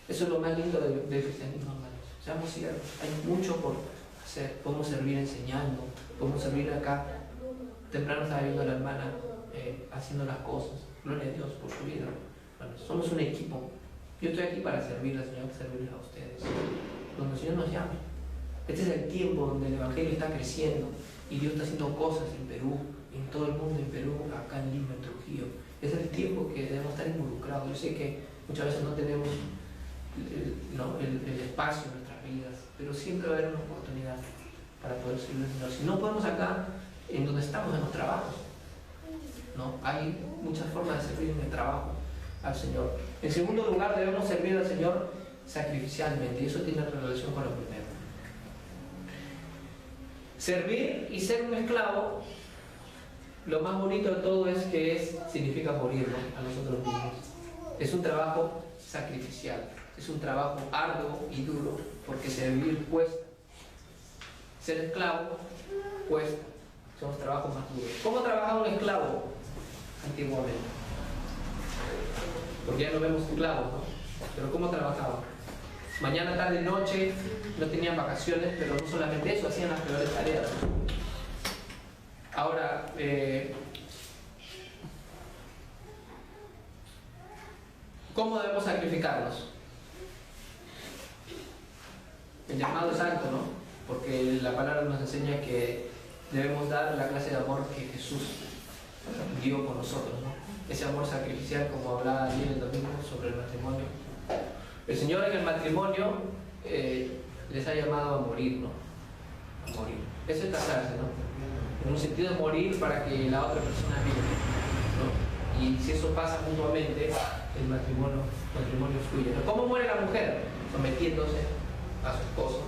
Eso es lo más lindo del cristianismo, hermanos. Seamos siervos. Hay mucho por hacer. Podemos servir enseñando, podemos servir acá. Temprano estaba viendo a la hermana haciendo las cosas. Gloria a Dios por su vida. Bueno, somos un equipo. Yo estoy aquí para servirle al Señor, servirles a ustedes, donde el Señor nos llame. Este es el tiempo donde el Evangelio está creciendo y Dios está haciendo cosas en Perú, en todo el mundo, en Perú, acá en Lima, en Trujillo. Es el tiempo que debemos estar involucrados. Yo sé que muchas veces no tenemos el espacio en nuestras vidas, pero siempre va a haber una oportunidad para poder servir al Señor. Si no podemos acá, en donde estamos, en los trabajos, ¿no? Hay muchas formas de servir en el trabajo al Señor. En segundo lugar, debemos servir al Señor sacrificialmente, y eso tiene relación con lo primero. Servir y ser un esclavo, lo más bonito de todo es que significa morir, ¿no? A nosotros mismos. Es un trabajo sacrificial, es un trabajo arduo y duro, porque servir cuesta. Ser esclavo cuesta, son los trabajos más duros. ¿Cómo trabajaba un esclavo antiguamente? Porque ya no vemos esclavos, ¿no? Pero ¿cómo trabajaba? Mañana, tarde, noche, no tenían vacaciones, pero no solamente eso, hacían las peores tareas. Ahora, ¿cómo debemos sacrificarnos? El llamado es alto, ¿no? Porque la palabra nos enseña que debemos dar la clase de amor que Jesús dio por nosotros, ¿no? Ese amor sacrificial, como hablaba ayer el domingo sobre el matrimonio. El Señor en el matrimonio les ha llamado a morir, ¿no? A morir. Eso es casarse, ¿no? En un sentido de morir para que la otra persona viva, ¿no? Y si eso pasa mutuamente, el matrimonio fluye, ¿no? ¿Cómo muere la mujer? Sometiéndose a su esposo,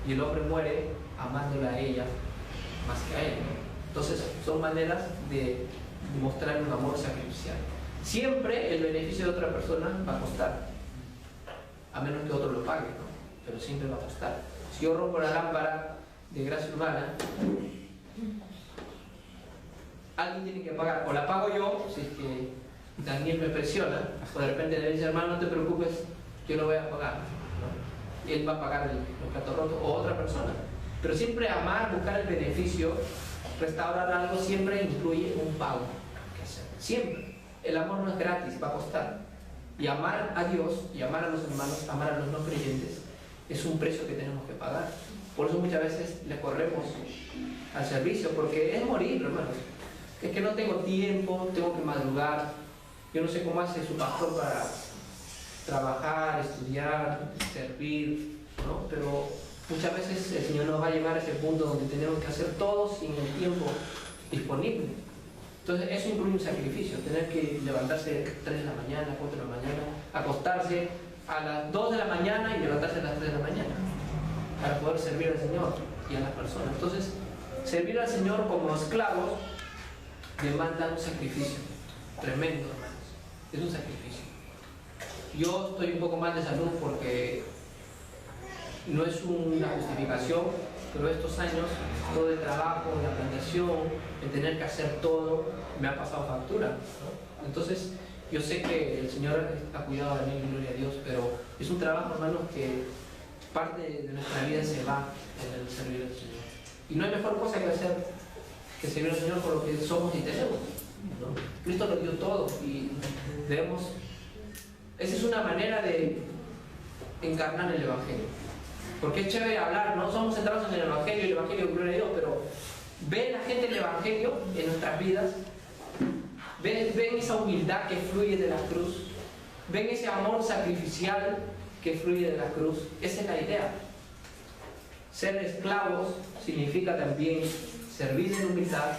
y el hombre muere amándola a ella más que a él, ¿no? Entonces son maneras de mostrar un amor sacrificial. Siempre el beneficio de otra persona va a costar, a menos que otro lo pague, ¿no? Pero siempre va a costar. Si yo rompo la lámpara de gracia urbana, alguien tiene que pagar, o la pago yo, si es que Daniel me presiona, o de repente le dice, hermano, no te preocupes, yo lo voy a pagar, ¿no? Y él va a pagar los platos rotos, o otra persona. Pero siempre amar, buscar el beneficio, restaurar algo, siempre incluye un pago que hacer. Siempre. El amor no es gratis, va a costar. Y amar a Dios, y amar a los hermanos, amar a los no creyentes, es un precio que tenemos que pagar. Por eso muchas veces le corremos al servicio, porque es morir, hermanos. Es que no tengo tiempo, tengo que madrugar. Yo no sé cómo hace su pastor para trabajar, estudiar, servir, ¿no? Pero muchas veces el Señor nos va a llevar a ese punto donde tenemos que hacer todo sin el tiempo disponible. Entonces eso incluye un sacrificio, tener que levantarse a las 3 de la mañana, 4 de la mañana, acostarse a las 2 de la mañana y levantarse a las 3 de la mañana para poder servir al Señor y a las personas. Entonces, servir al Señor como esclavos demanda un sacrificio tremendo, hermanos. Es un sacrificio. Yo estoy un poco mal de salud porque no es una justificación, pero estos años, todo el trabajo, la plantación, el tener que hacer todo, me ha pasado factura, ¿no? Entonces, yo sé que el Señor ha cuidado de mí, gloria a Dios, pero es un trabajo, hermanos, que parte de nuestra vida se va en el servir al Señor. Y no hay mejor cosa que hacer que servir al Señor por lo que somos y tenemos, ¿no? Cristo lo dio todo y debemos... Esa es una manera de encarnar el Evangelio. Porque es chévere hablar, ¿no? Somos centrados en el Evangelio, gloria a Dios, pero ¿ve la gente el Evangelio en nuestras vidas? ¿Ven esa humildad que fluye de la cruz? ¿Ven ese amor sacrificial que fluye de la cruz? Esa es la idea. Ser esclavos significa también servir en humildad,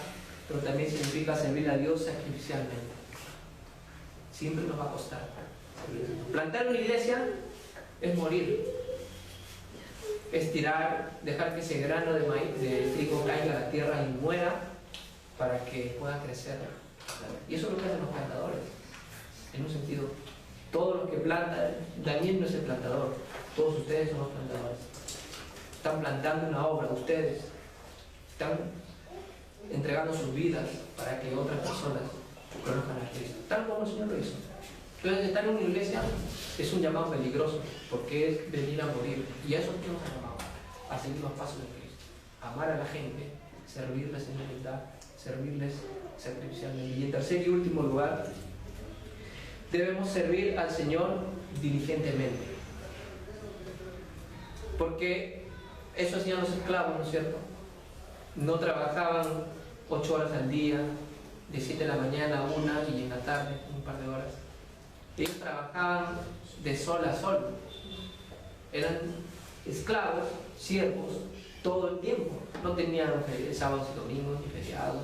pero también significa servir a Dios sacrificialmente. Siempre nos va a costar. Plantar una iglesia es morir. Es tirar, dejar que ese grano de maíz, de trigo caiga a la tierra y muera para que pueda crecer. Y eso es lo que hacen los plantadores. En un sentido, todos los que plantan, Daniel no es el plantador, todos ustedes son los plantadores. Están plantando una obra, ustedes están entregando sus vidas para que otras personas conozcan a Cristo, tal como el Señor lo hizo. Entonces, estar en una iglesia es un llamado peligroso, porque es venir a morir. Y a eso es que nos ha llamado, a seguir los pasos de Cristo, amar a la gente, servirles en humildad, servirles sacrificialmente. Y en tercer y último lugar, debemos servir al Señor diligentemente. Porque eso hacían los esclavos, ¿no es cierto? No trabajaban 8 horas al día, de 7 de la mañana a 1 y en la tarde, un par de horas. Ellos trabajaban de sol a sol. Eran esclavos, siervos, todo el tiempo. No tenían sábados y domingos, ni feriados,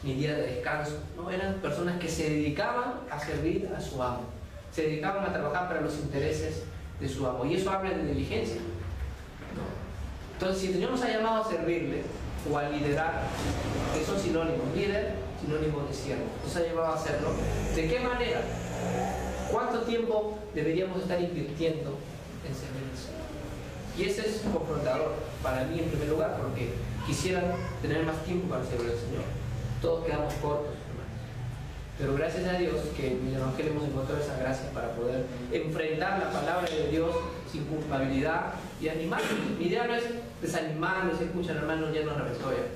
ni días de descanso. No, eran personas que se dedicaban a servir a su amo. Se dedicaban a trabajar para los intereses de su amo. Y eso habla de diligencia, ¿no? Entonces, si el Señor nos ha llamado a servirle o a liderar, que son sinónimos, líder, sinónimo de siervo, nos ha llevado a hacerlo. ¿De qué manera? ¿Cuánto tiempo deberíamos estar invirtiendo en servir al Señor? Y ese es confrontador para mí en primer lugar, porque quisiera tener más tiempo para servir al Señor. Todos quedamos cortos, hermanos. Pero gracias a Dios que en el Evangelio hemos encontrado esa gracia para poder enfrentar la palabra de Dios sin culpabilidad y animarlos. Mi idea no es desanimarlos, escuchan hermanos, ya no reventó ya.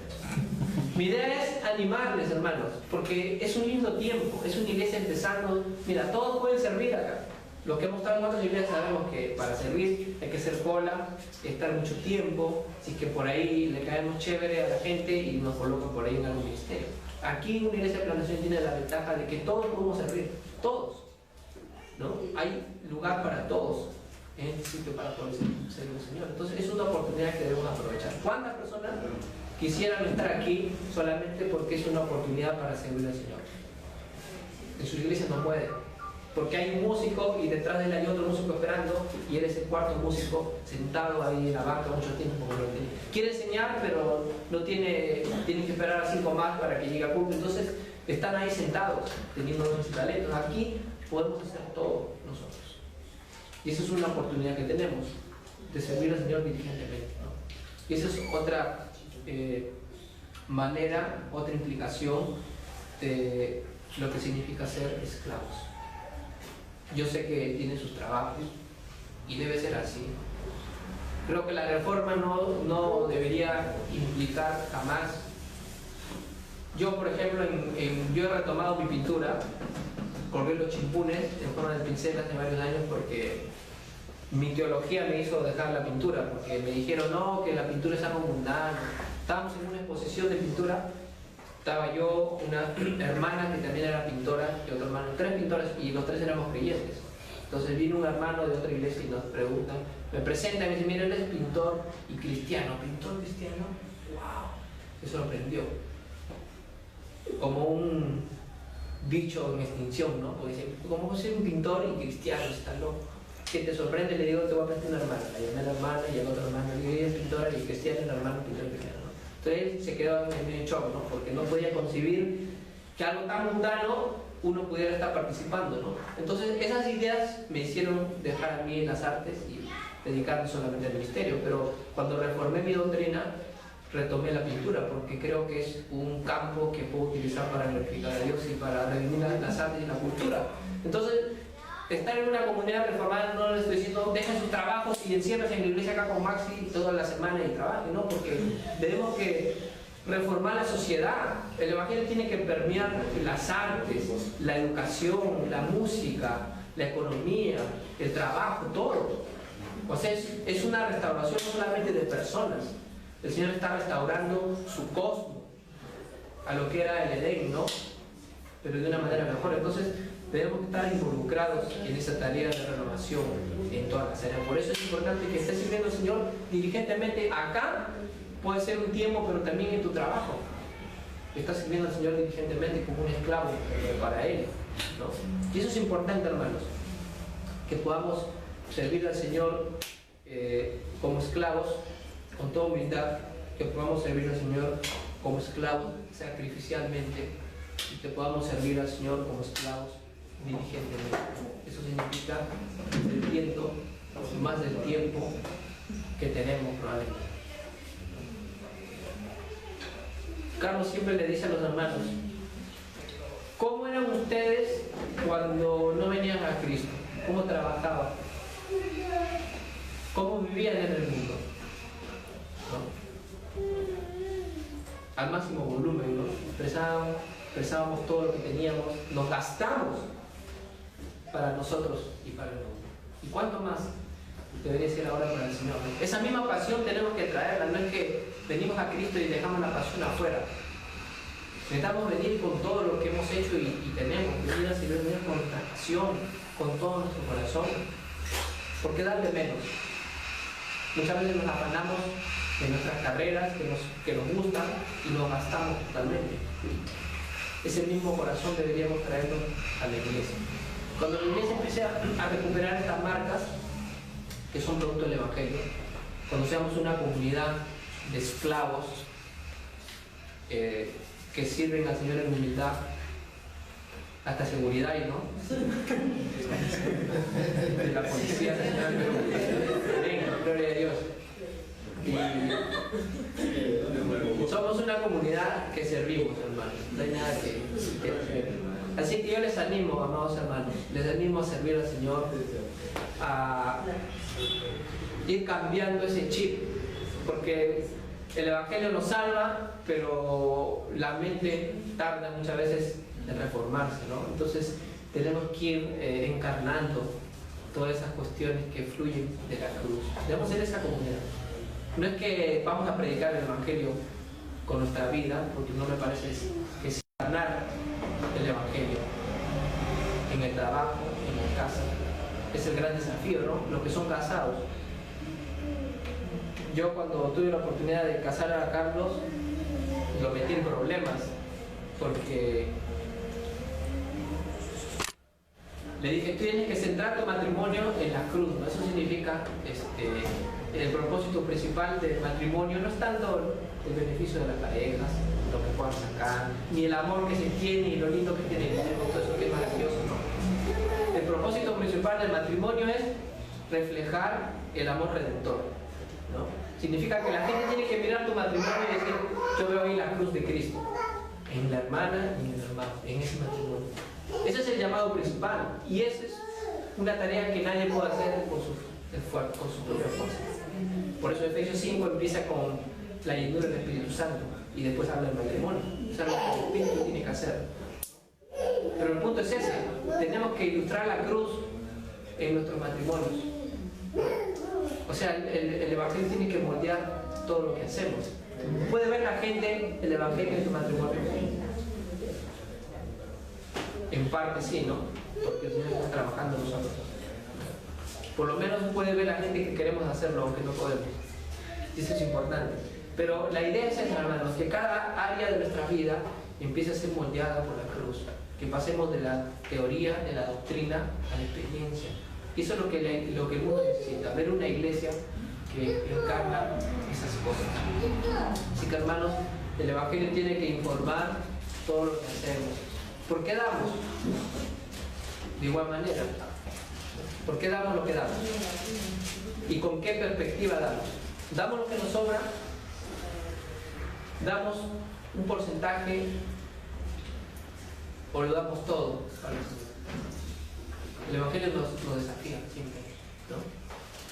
Mi idea es animarles, hermanos, porque es un lindo tiempo, es una iglesia empezando. Mira, todos pueden servir acá. Los que hemos estado en otras iglesias sabemos que para servir hay que hacer cola, estar mucho tiempo, así que por ahí le caemos chévere a la gente y nos colocan por ahí en algún ministerio. Aquí una iglesia de Plantación tiene la ventaja de que todos podemos servir, todos, ¿no? Hay lugar para todos en este sitio para poder servir al Señor. Entonces es una oportunidad que debemos aprovechar. ¿Cuántas personas quisieran estar aquí solamente porque es una oportunidad para servir al Señor? En su iglesia no puede, porque hay un músico y detrás de él hay otro músico esperando y él es el cuarto músico sentado ahí en la banca mucho tiempo porque no tiene. Quiere enseñar pero no tiene que esperar a 5 más para que llegue a culto. Entonces están ahí sentados teniendo muchos talentos. Aquí podemos hacer todo nosotros y esa es una oportunidad que tenemos de servir al Señor diligentemente, ¿no? Y esa es otra manera, otra implicación de lo que significa ser esclavos. Yo sé que tienen sus trabajos y debe ser así. Creo que la reforma no debería implicar jamás. Yo, por ejemplo, yo he retomado mi pintura, colgué los chimpunes en forma de pincel hace varios años porque mi teología me hizo dejar la pintura, porque me dijeron no, que la pintura es algo mundano. Estábamos en una exposición de pintura. Estaba yo, una hermana que también era pintora y otro hermano, 3 pintores y los 3 éramos creyentes. Entonces vino un hermano de otra iglesia y nos pregunta, me presenta y me dice, mira, él es pintor y cristiano. ¿Pintor cristiano? ¡Wow! Me sorprendió. Como un bicho en extinción, ¿no? Porque dice, ¿cómo soy un pintor y cristiano? Está loco. ¿Qué te sorprende? Le digo, te voy a presentar una hermana. La llamé a la hermana y a otra hermana. Le digo, ella es pintora y cristiana, y la hermana pintor y cristiano. Entonces él se quedó en shock, ¿no? Porque no podía concebir que algo tan mundano uno pudiera estar participando, ¿no? Entonces esas ideas me hicieron dejar a mí las artes y dedicarme solamente al ministerio, pero cuando reformé mi doctrina retomé la pintura porque creo que es un campo que puedo utilizar para glorificar a Dios y para redimir las artes y la cultura. Entonces estar en una comunidad reformada no les estoy diciendo dejen sus trabajos y enciérrense en la iglesia acá con Maxi toda la semana y trabajen, no, porque tenemos que reformar la sociedad. El evangelio tiene que permear las artes, la educación, la música, la economía, el trabajo, todo. O sea, es una restauración no solamente de personas. El Señor está restaurando su cosmos a lo que era el Edén, ¿no? Pero de una manera mejor. Entonces debemos estar involucrados en esa tarea de renovación en todas las áreas. Por eso es importante que estés sirviendo al Señor diligentemente acá. Puede ser un tiempo, pero también en tu trabajo. Estás sirviendo al Señor diligentemente como un esclavo para Él, ¿no? Y eso es importante, hermanos, que podamos servir al Señor como esclavos, con toda humildad, que podamos servir al Señor como esclavos sacrificialmente y que podamos servir al Señor como esclavos diligentemente. Eso significa sirviendo más del tiempo que tenemos probablemente. Carlos siempre le dice a los hermanos, ¿cómo eran ustedes cuando no venían a Cristo? ¿Cómo trabajaban? ¿Cómo vivían en el mundo? ¿No? Al máximo volumen, ¿no? Expresábamos todo lo que teníamos, nos gastamos para nosotros y para el mundo. ¿Y cuánto más debería ser ahora para el Señor? Esa misma pasión tenemos que traerla, no es que venimos a Cristo y dejamos la pasión afuera. Necesitamos venir con todo lo que hemos hecho y tenemos, venir a servir con nuestra pasión, con todo nuestro corazón. ¿Por qué darle menos? Muchas veces nos afanamos en nuestras carreras que nos gustan y nos gastamos totalmente. Ese mismo corazón deberíamos traerlo a la iglesia. Cuando la iglesia empiece a recuperar estas marcas que son producto del Evangelio, cuando seamos una comunidad de esclavos que sirven al Señor en humildad, hasta seguridad, ¿no? De la policía nacional, venga, gloria a Dios. Y somos una comunidad que servimos, hermanos. No hay nada que hacer. Así que yo les animo, amados hermanos, les animo a servir al Señor, a ir cambiando ese chip, porque el Evangelio nos salva, pero la mente tarda muchas veces en reformarse, ¿no? Entonces tenemos que ir encarnando todas esas cuestiones que fluyen de la cruz. Debemos ser esa comunidad. No es que vamos a predicar el Evangelio con nuestra vida, porque no me parece que es encarnar el Evangelio en el trabajo, en la casa. Es el gran desafío, ¿no? Los que son casados. Yo cuando tuve la oportunidad de casar a Carlos, lo metí en problemas, porque le dije, tú tienes que centrar tu matrimonio en la cruz, ¿no? Eso significa, el propósito principal del matrimonio no es tanto el beneficio de las parejas, lo que puedan sacar, ni el amor que se tiene y lo lindo que tiene todo eso que es maravilloso, ¿no? El propósito principal del matrimonio es reflejar el amor redentor, ¿no? Significa que la gente tiene que mirar tu matrimonio y decir, yo veo ahí la cruz de Cristo, en la hermana y en el hermano, en ese matrimonio. Ese es el llamado principal, y esa es una tarea que nadie puede hacer con su propia fuerza. Por eso Efesios 5 empieza con la llenura del Espíritu Santo y después habla del matrimonio. Es algo que el Espíritu tiene que hacer. Pero el punto es ese: tenemos que ilustrar la cruz en nuestros matrimonios. O sea, el Evangelio tiene que moldear todo lo que hacemos. ¿Puede ver la gente el Evangelio en tu matrimonio? En parte sí, ¿no? Porque el Señor está trabajando en nosotros. Por lo menos puede ver la gente que queremos hacerlo, aunque no podemos. Y eso es importante. Pero la idea es esa, hermanos, que cada área de nuestra vida empiece a ser moldeada por la cruz. Que pasemos de la teoría, de la doctrina, a la experiencia. Y eso es lo que el mundo necesita, ver una iglesia que encarna esas cosas. Así que, hermanos, el Evangelio tiene que informar todo lo que hacemos. ¿Por qué damos? De igual manera. ¿Por qué damos lo que damos? ¿Y con qué perspectiva damos? ¿Damos lo que nos sobra? ¿Damos un porcentaje? ¿O lo damos todo para el Señor? El Evangelio nos desafía siempre, ¿no?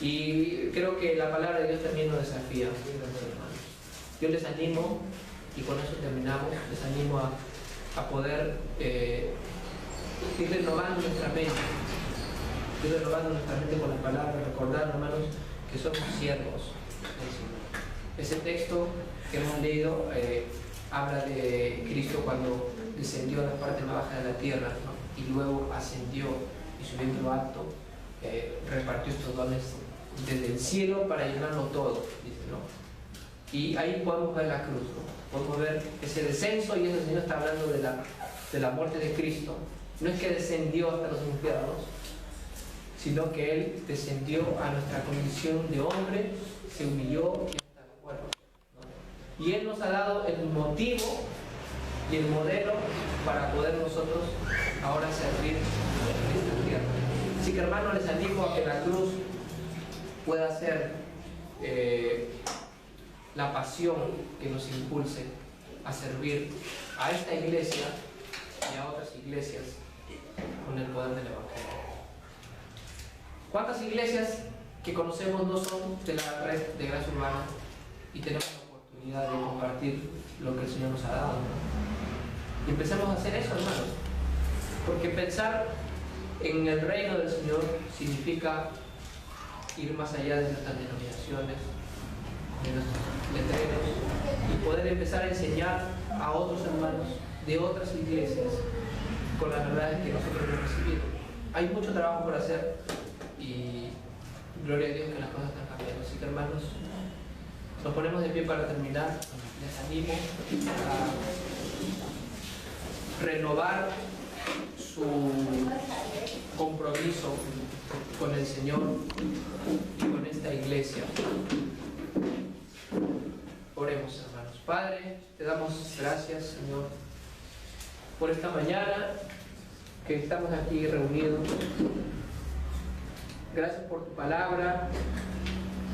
Y creo que la palabra de Dios también nos desafía, hermanos. Yo les animo, y con eso terminamos, les animo a poder ir renovando nuestra mente, con las palabras, recordar, hermanos, que somos siervos del Señor. Ese texto que hemos leído habla de Cristo cuando descendió a la parte más baja de la tierra, ¿no? Y luego ascendió y subiendo lo alto, repartió estos dones desde el cielo para llenarlo todo, dice, ¿no? Y ahí podemos ver la cruz, ¿no? Podemos ver ese descenso, y el Señor está hablando de la muerte de Cristo. No es que descendió hasta los infiernos, sino que Él descendió a nuestra condición de hombre, se humilló y hasta la muerte, ¿no? Y Él nos ha dado el motivo y el modelo para poder nosotros ahora servir en esta tierra. Así que, hermanos, les animo a que la cruz pueda ser la pasión que nos impulse a servir a esta iglesia y a otras iglesias con el poder del Evangelio. ¿Cuántas iglesias que conocemos no son de la red de Gracia Urbana y tenemos la oportunidad de compartir lo que el Señor nos ha dado, ¿no? Y empecemos a hacer eso, hermanos, porque pensar en el reino del Señor significa ir más allá de nuestras denominaciones, de nuestros letreros, y poder empezar a enseñar a otros hermanos de otras iglesias con las verdades que nosotros hemos recibido. Hay mucho trabajo por hacer, y gloria a Dios que las cosas están cambiando. Así que, hermanos, nos ponemos de pie para terminar. Les animo a renovar su compromiso con el Señor y con esta iglesia. Oremos, hermanos. Padre, te damos gracias, Señor, por esta mañana que estamos aquí reunidos. Gracias por tu palabra,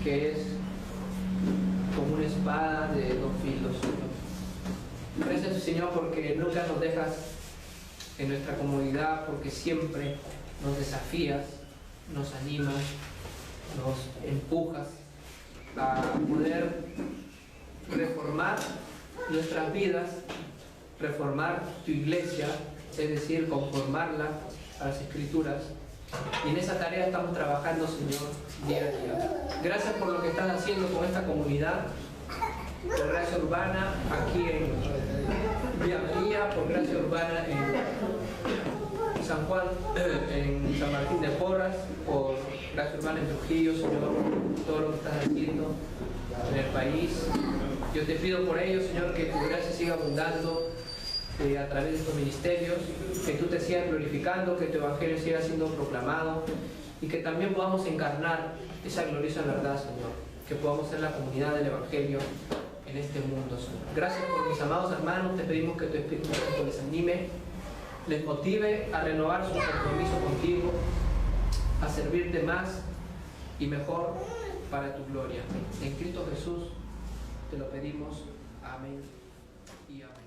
que es como una espada de dos filos, Señor. Gracias, Señor, porque nunca nos dejas en nuestra comunidad, porque siempre nos desafías, nos animas, nos empujas a poder reformar nuestras vidas, reformar tu iglesia, es decir, conformarla a las Escrituras. Y en esa tarea estamos trabajando, Señor, día a día. Gracias por lo que estás haciendo con esta comunidad de Gracia Urbana aquí en Villa María, por Gracia Urbana en San Juan, en San Martín de Porras, por Gracia Urbana en Trujillo, Señor, todo lo que estás haciendo en el país. Yo te pido por ello, Señor, que tu gracia siga abundando a través de estos ministerios, que tú te sigas glorificando, que tu evangelio siga siendo proclamado y que también podamos encarnar esa gloriosa verdad, Señor, que podamos ser la comunidad del evangelio en este mundo, Señor. Gracias por mis amados hermanos, te pedimos que tu Espíritu Santo les anime, les motive a renovar su compromiso contigo, a servirte más y mejor para tu gloria. En Cristo Jesús te lo pedimos. Amén y amén.